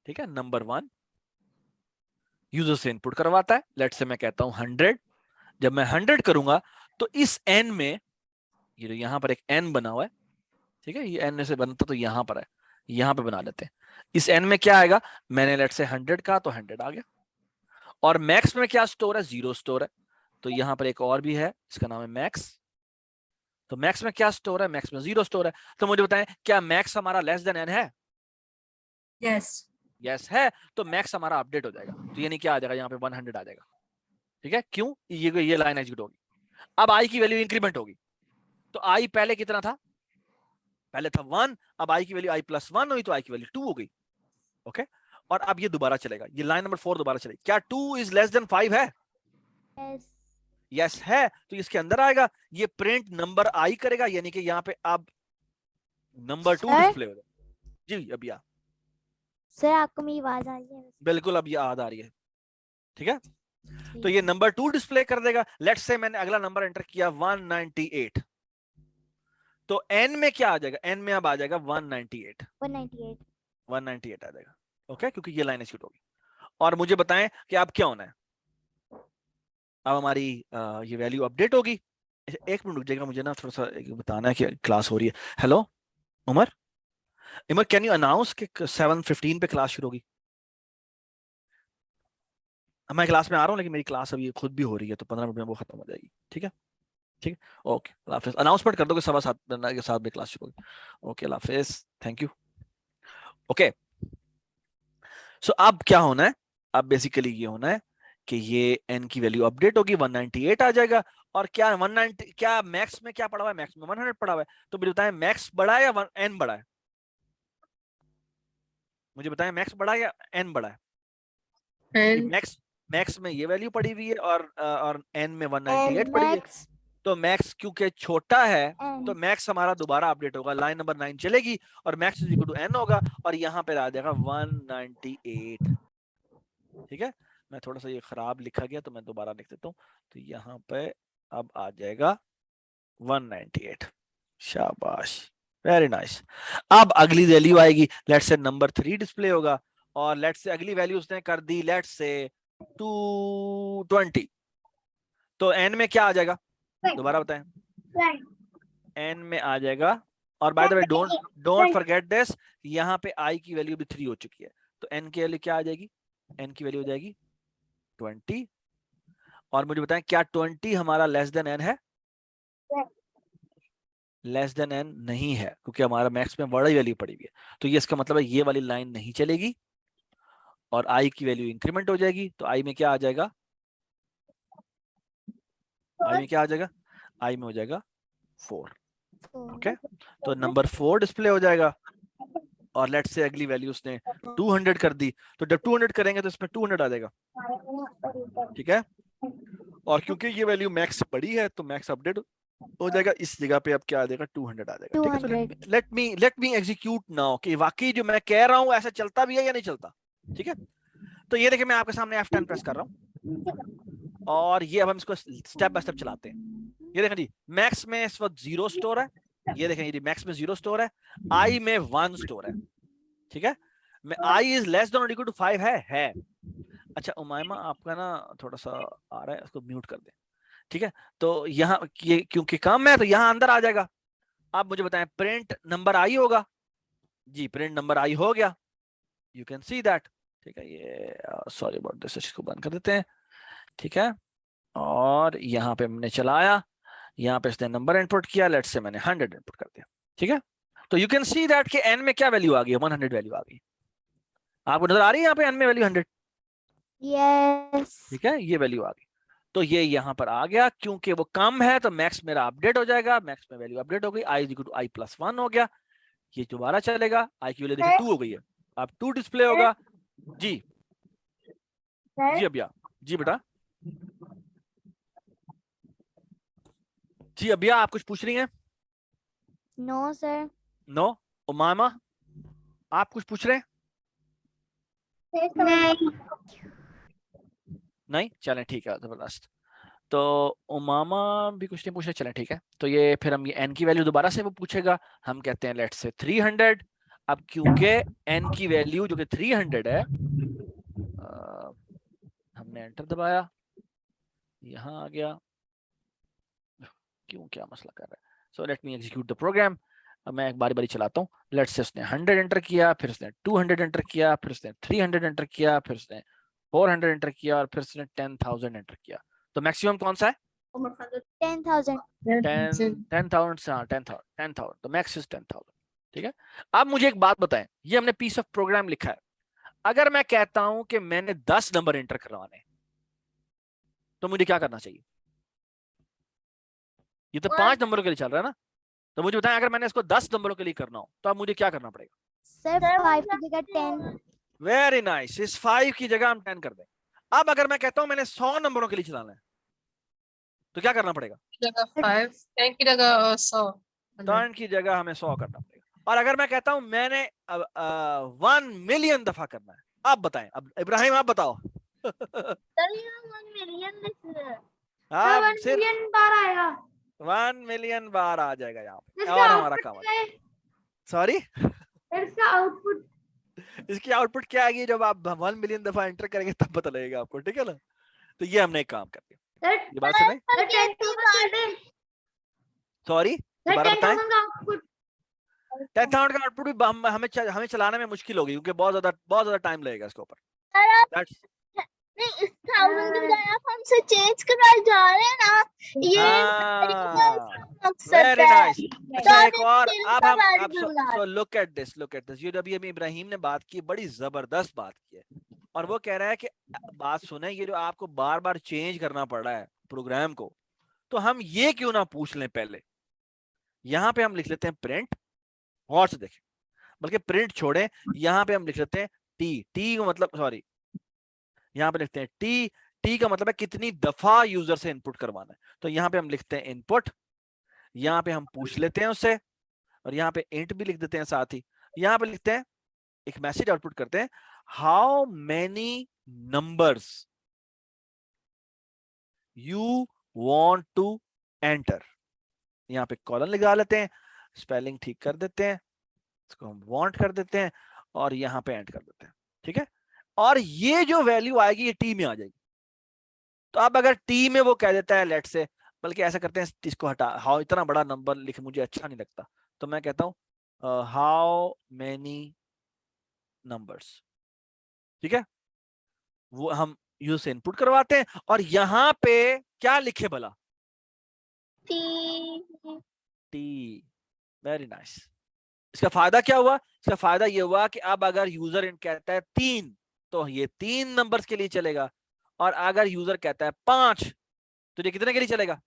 ठीक है, नंबर 1 यूजर से इनपुट करवाता है। लेट्स से मैं कहता हूं 100, जब मैं 100 करूंगा तो इस n में, ये जो यहां पर एक n बना हुआ है, ठीक है, ये n से बनता तो यहां पर है, यहां पे बना लेते हैं। इस n में क्या आएगा, मैंने लेट्स से 100 का तो 100 आ गया, और मैक्स में क्या स्टोर है, 0 स्टोर है, तो यहां पर एक और भी है, इसका नाम है मैक्स। तो मैक्स में क्या स्टोर है, मैक्स में 0 स्टोर है। तो मुझे बताएं क्या मैक्स हमारा लेस देन n है, Yes. यस है, तो मैक्स हमारा अपडेट हो जाएगा। तो यानी क्या आ जाएगा, यहाँ पे 100 आ जाएगा, ठीक है, क्यों, ये लाइन एग्जीक्यूट होगी। अब आई की वैल्यू इंक्रीमेंट होगी, तो आई पहले कितना था, पहले था 1, अब आई की वैल्यू i+1 हुई तो आई की वैल्यू 2 हो गई, ओके। और अब ये दोबारा चलेगा, ये लाइन नंबर 4 दोबारा चलेगी, क्या 2 इज लेस देन 5 है, यस यस है, तो इसके अंदर आएगा, ये प्रिंट नंबर आई करेगा, यानी कि यहाँ पे अब नंबर 2 सर? डिस्प्ले होगा। जी अब या सर आपको मेरी आवाज आ रही है? बिल्कुल अब ये याद आ रही है, ठीक है, जी। तो ये नंबर 2 डिस्प्ले कर देगा। लेट्स से मैंने अगला नंबर एंटर किया 198, तो n में क्या आ जाएगा, n में अब आ जाएगा 198 198 आ जाएगा, ओके, क्योंकि ये लाइन एग्जीक्यूट होगी। और मुझे बताएं कि अब क्या होना है, अब हमारी ये वैल्यू अपडेट होगी। एक मिनट रुक जाएगा, मुझे ना थोड़ा सा बताना है कि क्लास हो रही है। हेलो उमर, इमर कैन यू अनाउंस कि 7:15 पे क्लास शुरू होगी। मैं क्लास में आ रहा हूँ, लेकिन मेरी क्लास अभी खुद भी हो रही है, तो 15 मिनट में वो खत्म हो जाएगी, ठीक है, ठीक है, ओके, अल्लाह हाफिज़। अनाउंसमेंट कर दो कि 7:15 के 7 बजे क्लास शुरू होगी, ओके, अल्लाह हाफिज़, थैंक यू, ओके। सो अब क्या होना है, अब बेसिकली ये होना है कि ये n की वैल्यू अपडेट होगी, 198 आ जाएगा। और क्या 190, क्या मैक्स में क्या पड़ा हुआ है, मैक्स में 100 पड़ा हुआ है, तो मुझे बताएं मैक्स बड़ा है या n बड़ा है, मुझे बताएं मैक्स बड़ा है या n बड़ा है। And मैक्स में ये वैल्यू पड़ी हुई है और n में 198 पड़ी है, तो मैक्स क्योंकि छोटा है तो मैक्स हमारा दोबारा अपडेट होगा, लाइन नंबर 9 चलेगी और max is equal to n होगा, और यहाँ पे आ जाएगा 198, ठीक है। मैं थोड़ा सा ये खराब लिखा गया तो मैं दोबारा लिख देता हूँ, तो यहाँ पे अब आ जाएगा 198, शाबाश, वेरी नाइस। अब अगली वैल्यू आएगी, लेट्स से नंबर 3 डिस्प्ले होगा, और लेट्स से अगली वैल्यू उसने कर दी लेट्स से 220, तो n में क्या आ जाएगा, दोबारा बताएं, n में आ जाएगा। और by the way don't forget this, यहाँ पे i की वैल्यू भी 3 हो चुकी है, तो n की वैल्यू क्या आ जाएगी, n की वैल्यू हो जाएगी 20। और मुझे बताएं क्या 20 हमारा लेस देन n है, लेस देन n नहीं है, क्योंकि हमारा मैक्स में बड़ी वैल्यू पड़ी हुई है, तो ये इसका मतलब है ये वाली लाइन नहीं चलेगी, और i की वैल्यू इंक्रीमेंट हो जाएगी, तो i में क्या आ जाएगा, i में क्या आ जाएगा, i में हो जाएगा 4, ओके, तो नंबर 4 डिस्प्ले हो जाएगा। और लेट्स से अगली वैल्यू उसने 200 कर दी, तो जब 200 करेंगे तो इसमें 200 आ जाएगा, ठीक है। और क्योंकि ये वैल्यू मैक्स से बड़ी है तो मैक्स अपडेट हो जाएगा, इस जगह पे अब क्या आ जाएगा, 200 आ जाएगा, ठीक है। तो लेट मी एग्जीक्यूट नाउ कि वाकई जो मैं कह रहा हूँ ऐसा चलता भी है या नहीं चलता, ठीक है। तो ये देखिए मैं आपके सामने F10 प्रेस कर रहा हूँ, और ये अब हम इसको स्टेप बाय स्टेप चलाते हैं। ये देखें जी, मैक्स में इस वक्त 0 स्टोर है, ये देखें ये मैक्स में 0 स्टोर है, i में 1 स्टोर है, ठीक है। मैं i इज लेस देन और इक्वल टू 5 है। अच्छा उमायमा आपका ना थोड़ा सा आ रहा है, उसको म्यूट कर दें, ठीक है। तो यहाँ ये क्योंकि कम है तो यहाँ अंदर आ जाएगा। आप मुझे बताएं प्रिंट नंबर आई होगा, जी प्रिंट नंबर आई हो गया, यू कैन सी दैट, ठीक है। ये सॉरी अबाउट दिस, इसको बंद कर देते हैं, ठीक है। और यहाँ पे हमने चलाया, यहाँ पे इसने नंबर इनपुट किया, लेट्स से मैंने 100 इनपुट कर दिया, ठीक है। तो यू कैन सी दैट कि n में क्या वैल्यू आ गई है, 100 वैल्यू आ गई, आपको नजर आ रही है यहाँ पे n में वैल्यू 100, यस ठीक है, ये वैल्यू आ गई। तो ये यहाँ पर आ गया, क्योंकि वो कम है तो मैक्स मेरा अपडेट हो जाएगा, मैक्स में वैल्यू अपडेट हो गई, i = i+1 हो गया, ये दोबारा चलेगा, आई की वैल्यू देखिए 2 हो गई है, अब 2 डिस्प्ले होगा। जी जी अभिया, जी बेटा, जी अभिया आप कुछ पूछ रही हैं? No sir. नो। उमामा आप कुछ पूछ रहे हैं? नहीं। नहीं, चलें ठीक है, जबरदस्त। तो उमामा भी कुछ नहीं पूछ रहे, चलें ठीक है। तो ये फिर हम ये n की वैल्यू दोबारा से वो पूछेगा, हम कहते हैं लेट्स से 300। अब क्योंकि n की वैल्यू जो कि 300 है, हमने एंटर दबाया, यहाँ आ गया, क्यों क्या मसला कर रहा है। So let me execute the program. अब मैं एक बारी बारी चलाता हूँ। लेट्स से उसने 100 एंटर किया, फिर उसने 200 एंटर किया, फिर उसने 300 एंटर किया, फिर उसने 400 एंटर किया, और फिर उसने 10,000 एंटर किया। तो मैक्सिमम कौन सा है? 10,000। 10,000 तो मैक्स इज 10,000। ठीक है। अब मुझे एक बात बताएं, ये हमने पीस ऑफ प्रोग्राम लिखा है, अगर मैं कहता हूं कि मैंने 10 नंबर एंटर करवाने, तो मुझे क्या करना चाहिए? ये तो 5 नंबरों के लिए चल रहा है ना, तो मुझे बताएं अगर मैंने इसको 10 नंबरों के लिए करना हो तो अब मुझे क्या करना पड़ेगा? सर 5 की जगह 10। वेरी नाइस, इस 5 की जगह हम 10 कर दें। अब अगर मैं कहता हूं मैंने 100 नंबरों के लिए चलाना है, तो क्या करना पड़ेगा? जगह 5, 10 की जगह 100। 10 की जगह हमें 100 करना पड़ेगा। और अगर मैं कहता हूं मैंने 1 मिलियन दफा करना है, आप बताएं। अब इब्राहिम आप बताओ। आप 1 सिर्फ मिलियन बार आएगा। 1 मिलियन बार आ जाएगा यहाँ पे, इसका और हमारा आउटपुट काम क्या है? सॉरी, इसका आउटपुट इसकी आउटपुट क्या आएगी जब आप 1 मिलियन दफा एंटर करेंगे तब पता लगेगा आपको, ठीक है ना। तो ये हमने एक काम कर दिया, ये बात सुनाई। सॉरी, दोबारा बताएं। 10,000 का आउटपुट 10,000 का आउटपुट भी हमें चलाने में मुश्किल होगी, क्योंकि बहुत ज्यादा टाइम लगेगा इसके ऊपर। That's- नहीं, इस 1000 की बजाय आप हमसे चेंज कराए जा रहे हैं ना, ये मकसद वेरी है। नाइस। अच्छा तो एक और, अब हम variable बना सो लुक एट दिस, ये अभी इब्राहिम ने बात की, बड़ी जबरदस्त बात की है, और वो कह रहा है कि बात सुने, ये जो आपको बार बार चेंज करना पड़ रहा है प्रोग्राम को, तो हम ये क्यों ना पूछ लें पहले। यहाँ पे हम लिख लेते हैं प्रिंट, गौर से देखें, बल्कि प्रिंट छोड़ें, यहाँ पे हम लिख लेते हैं टी का मतलब, सॉरी, यहाँ पे लिखते हैं टी का मतलब है कितनी दफा यूजर से इनपुट करवाना है। तो यहाँ पे हम लिखते हैं इनपुट, यहाँ पे हम पूछ लेते हैं उससे, और यहाँ पे इंट भी लिख देते हैं साथ ही। यहाँ पे लिखते हैं, एक मैसेज आउटपुट करते हैं, how many numbers you want to enter. यहाँ पे कॉलन लगा लेते हैं, स्पेलिंग ठीक कर देते हैं, इसको हम वांट कर देते हैं, और यहाँ पे एंड कर देते हैं, ठीक है। और ये जो वैल्यू आएगी ये टी में आ जाएगी। तो अब अगर टी में वो कह देता है लेट से, बल्कि ऐसा करते हैं, इसको हटा, हाउ, इतना बड़ा नंबर लिख मुझे अच्छा नहीं लगता, तो मैं कहता हूं हाउ मेनी नंबर्स, ठीक है। वो हम यूजर से इनपुट करवाते हैं, और यहाँ पे क्या लिखे भला? टी। Very nice. इसका फायदा क्या हुआ? इसका फायदा ये हुआ कि अब अगर यूजर कहता है 3, तो ये 3 नंबर्स के लिए चलेगा, और अगर यूजर कहता है 5, तो ये कितने के लिए चलेगा?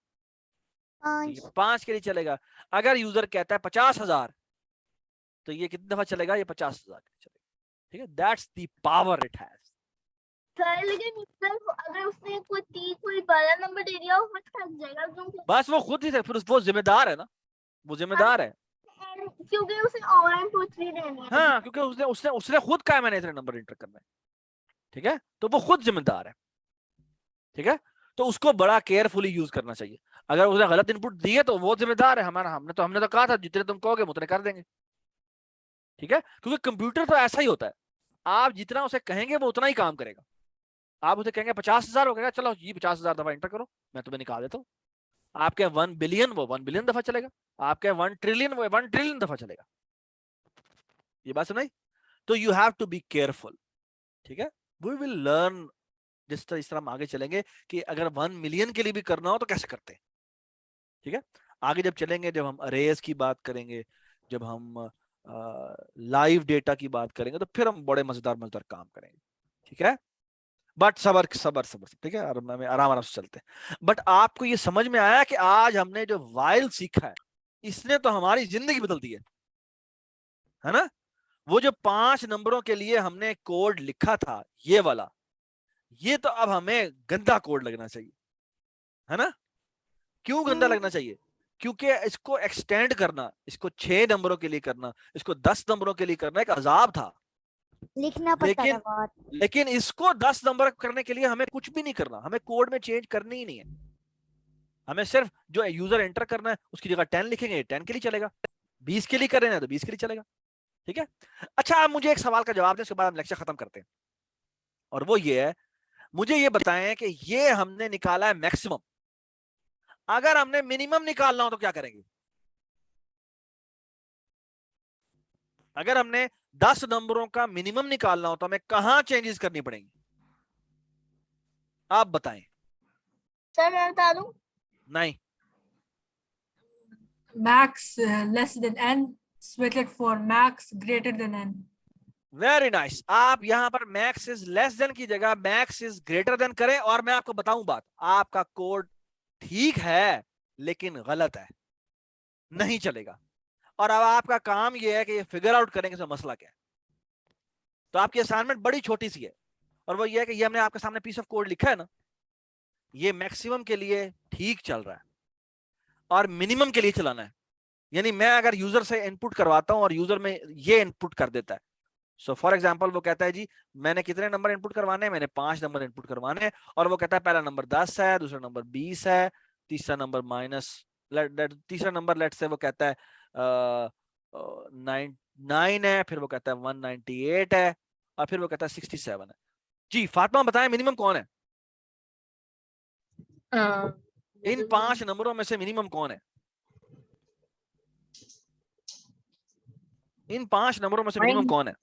5 के लिए चलेगा। अगर यूजर कहता है 50,000, तो ये कितनी दफा चलेगा? ये 50,000 के लिए चलेगा, ठीक है। That's the power it has. Sir लेकिन अगर उसने कोई बड़ा नंबर दे दिया वो फंस जाएगा, क्योंकि बस वो खुद ही से, फिर वो जिम्मेदार है ना, वो जिम्मेदार है। क्योंकि उसे और इनपुट भी देनी है। हाँ, क्योंकि उसने खुद कहा मैंने इतने नंबर एंटर करना है, ठीक है, तो वो खुद जिम्मेदार है, ठीक है। तो उसको बड़ा केयरफुली यूज करना चाहिए। अगर उसने गलत इनपुट दी है तो वो जिम्मेदार है हमारा, हमने तो कहा था जितने तुम कहोगे उतने कर देंगे, ठीक है। क्योंकि कंप्यूटर तो ऐसा ही होता है, आप जितना उसे कहेंगे वो उतना ही काम करेगा। आप उसे कहेंगे 50,000 हो गया, चलो ये 50,000 दफा एंटर करो, मैं तुम्हें निकाल देता हूँ। आप कहें 1 बिलियन, वो 1 बिलियन दफा चलेगा। आप कहें 1 ट्रिलियन, वो 1 ट्रिलियन दफा चलेगा। ये बात सुनाई? तो you have to be careful, ठीक है। वी विल लर्न, जिस तरह हम आगे चलेंगे कि अगर 1 मिलियन के लिए भी करना हो तो कैसे करते हैं, ठीक है। आगे जब चलेंगे, जब हम अरेज की बात करेंगे, जब हम लाइव डेटा की बात करेंगे, तो फिर हम बड़े मजेदार काम करेंगे, ठीक है। बट सबर सबर सबर, ठीक है, और हमें आराम से चलते हैं। बट आपको ये समझ में आया कि आज हमने जो वाइल सीखा है, इसने तो हमारी जिंदगी बदल दी है। है ना। वो जो 5 नंबरों के लिए हमने कोड लिखा था ये वाला, ये तो अब हमें गंदा कोड लगना चाहिए, है ना। क्यों गंदा लगना चाहिए? क्योंकि इसको एक्सटेंड करना, इसको 6 नंबरों के लिए करना, इसको 10 नंबरों के लिए करना एक अजाब था। लिखना पड़ता था लेकिन बहुत। लेकिन इसको 10 नंबर करने के लिए हमें कुछ भी नहीं करना, हमें कोड में चेंज करनी ही नहीं है। हमें सिर्फ जो यूजर एंटर करना है उसकी जगह 10 लिखेंगे, 10 के लिए चलेगा। 20 के लिए कर रहे हैं तो 20 के लिए चलेगा, ठीक है। अच्छा, आप मुझे एक सवाल का जवाब दें, उसके बाद हम लेक्चर खत्म करते हैं। और वो ये है, मुझे ये बताएं कि ये हमने निकाला है मैक्सिमम, अगर हमने मिनिमम निकालना हो तो क्या करेंगे? अगर हमने 10 नंबरों का मिनिमम निकालना हो तो हमें कहां चेंजेस करनी पड़ेंगी? आप बताएं। सर मैं बता दूं? नहीं, Max less than n, switch it for max greater than n. Very nice. आप यहां पर मैक्स इज लेस देन की जगह मैक्स इज ग्रेटर देन करें। और मैं आपको बताऊं बात, आपका कोड ठीक है लेकिन गलत है, नहीं चलेगा। और अब आपका काम यह है कि ये फिगर आउट करेंगे इसमें मसला क्या है। तो आपकी असाइनमेंट बड़ी छोटी सी है, और वो ये है कि ये हमने आपके सामने पीस ऑफ कोड लिखा है ना, ये मैक्सिमम के लिए ठीक चल रहा है और मिनिमम के लिए चलाना है। यानी मैं अगर यूजर से इनपुट करवाता हूं और यूजर में ये इनपुट कर देता है, सो फॉर एग्जांपल वो कहता है जी मैंने कितने नंबर इनपुट करवाने हैं, मैंने 5 नंबर इनपुट करवाने हैं, और वो कहता है पहला नंबर 10 है, दूसरा नंबर 20 है, तीसरा नंबर तीसरा नंबर लेट से वो कहता है 9 है, फिर वो कहता है 198 है, और फिर वो कहता है 67 है। जी फातिमा बताएं मिनिमम कौन है? इन 5 नंबरों में से मिनिमम कौन है? इन 5 नंबरों में से मिनिमम कौन है?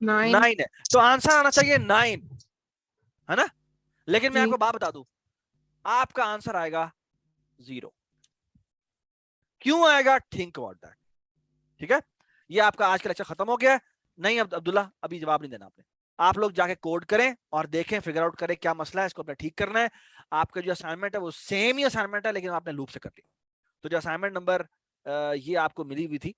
9 है। तो आंसर आना चाहिए 9, है ना। लेकिन मैं आपको बात बता दूं, आपका आंसर आएगा 0। क्यों आएगा? थिंक अबाउट दैट, ठीक है। ये आपका आज का लेक्चर खत्म हो गया है। नहीं अब अब्दुल्ला अभी जवाब नहीं देना आपने, आप लोग जाके कोड करें और देखें, फिगर आउट करें क्या मसला है, इसको अपने ठीक करना है। आपका जो असाइनमेंट है वो सेम ही असाइनमेंट है, लेकिन आपने लूप से कर लिया। तो जो असाइनमेंट नंबर ये आपको मिली हुई थी,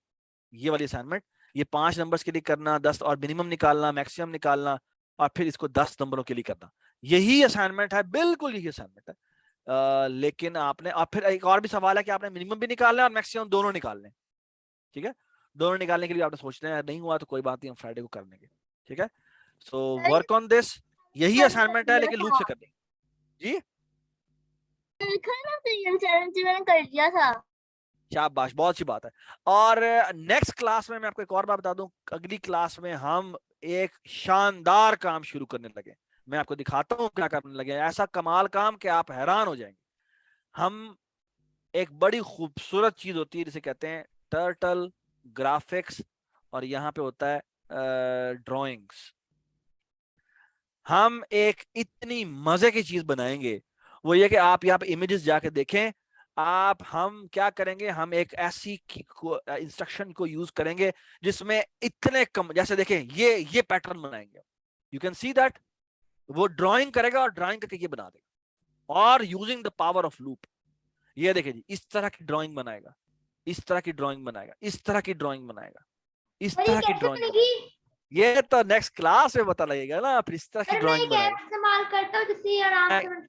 ये वाली असाइनमेंट, ये 5 नंबर्स के लिए करना, 10 और मिनिमम निकालना, मैक्सिमम निकालना, और फिर इसको 10 नंबरों के लिए करना, यही असाइनमेंट है, बिल्कुल यही असाइनमेंट है। लेकिन आपने, और फिर एक और भी सवाल है कि आपने मिनिमम भी निकालना है और मैक्सिमम दोनों निकालने, ठीक है। दोनों निकालने के लिए आपने सोचना है, नहीं हुआ तो कोई बात नहीं, हम फ्राइडे को कर लेंगे, ठीक है। सो वर्क ऑन दिस, यही असाइनमेंट है लेकिन लूप से करनी। जी लिखा है ना, तो ये चैलेंज मैंने कर दिया था। शाबाश, बहुत अच्छी बात है। और नेक्स्ट क्लास में मैं आपको एक और बात बता दूं, अगली क्लास में हम एक शानदार काम शुरू करने लगे। मैं आपको दिखाता हूं क्या करने लगे, ऐसा कमाल काम कि आप हैरान हो जाएंगे। हम एक बड़ी खूबसूरत चीज होती है जिसे कहते हैं टर्टल ग्राफिक्स, और यहाँ पे होता है ड्राइंग्स। हम एक इतनी मजे की चीज बनाएंगे, वो ये कि आप यहाँ पे इमेजेस जाके देखें। हम क्या करेंगे, हम एक ऐसी इंस्ट्रक्शन को यूज करेंगे जिसमें इतने कम, जैसे देखें ये पैटर्न बनाएंगे, यू कैन सी दैट। वो ड्राइंग करेगा और ड्राइंग करके ये बना देगा, और using the power of loop. ये देखिए जी, इस तरह की ड्राइंग बनाएगा, इस तरह की ड्राइंग बनाएगा, इस तरह की ड्राइंग बनाएगा, इस और ये तरह की कैसे ड्राइंग। बनेगी? ये तो नेक्स्ट क्लास में पता लगेगा ना, फिर इस तरह की सर मैं ड्राइंग एक ऐप बनाएगा। इस्तेमाल करता हूँ जिससे ये आराम से बन सकती है।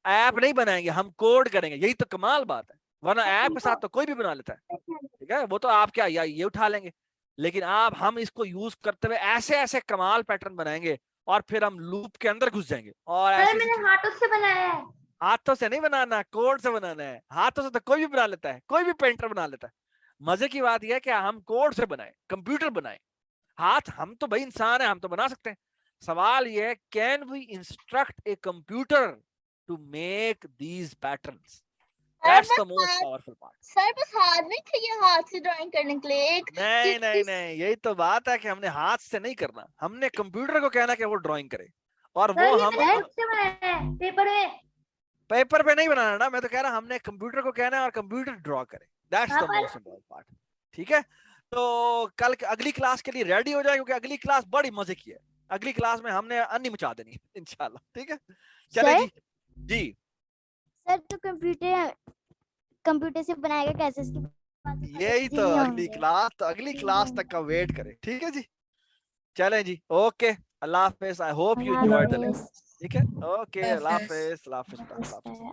ऐप नहीं बनाएंगे, हम कोड करेंगे, यही तो कमाल बात है। वरना ऐप के साथ तो कोई भी बना लेता है, ठीक है। वो तो आप क्या ये उठा लेंगे, लेकिन हम इसको यूज करते हुए ऐसे ऐसे कमाल पैटर्न बनाएंगे, और फिर हम लूप के अंदर घुस जाएंगे। और सर ऐसी मैंने हाथों से बनाया है। हाथों से नहीं बनाना, कोड से बनाना है। हाथों से तो कोई भी बना लेता है, कोई भी पेंटर बना लेता है। मजे की बात यह है कि हम कोड से बनाए, कंप्यूटर बनाए। हाथ, हम तो भाई इंसान है, हम तो बना सकते हैं। सवाल ये है, can we instruct a computer to make these patterns? That's the most powerful part. Sir बस हाथ नहीं चाहिए हाथ से ड्राइंग करने के लिए। एक नहीं, यही तो बात है कि हमने हाथ से नहीं करना, हमने कंप्यूटर को कहना कि वो ड्राइंग करे, और सर वो ये हम मैंने खुद से बनाया है पेपर में। पेपर पे नहीं बनाना ना, मैं तो कह रहा हमने कंप्यूटर को कहना है और कंप्यूटर ड्रॉ करे। That's the most important part, ठीक है। तो कल अगली क्लास के लिए रेडी हो जाए, क्योंकि अगली क्लास बड़ी मजे की है। अगली क्लास में हमने अन्नी मचा देनी इंशाल्लाह, ठीक है। चले जी जी। सर तो कंप्यूटर से बनाएगा कैसे इसकी यही तो जी अगली होंगे। क्लास, तो अगली क्लास तक का वेट करें, ठीक है जी। चलें जी, ओके, अल्लाह हाफिज। आई होप यू अल्लाह एंजॉयड द हाफिज। लेक्चर। ठीक है, ओके, अल्लाह हाफिज। हाफिज, अल्लाह हाफिज, अल्लाह हाफिज।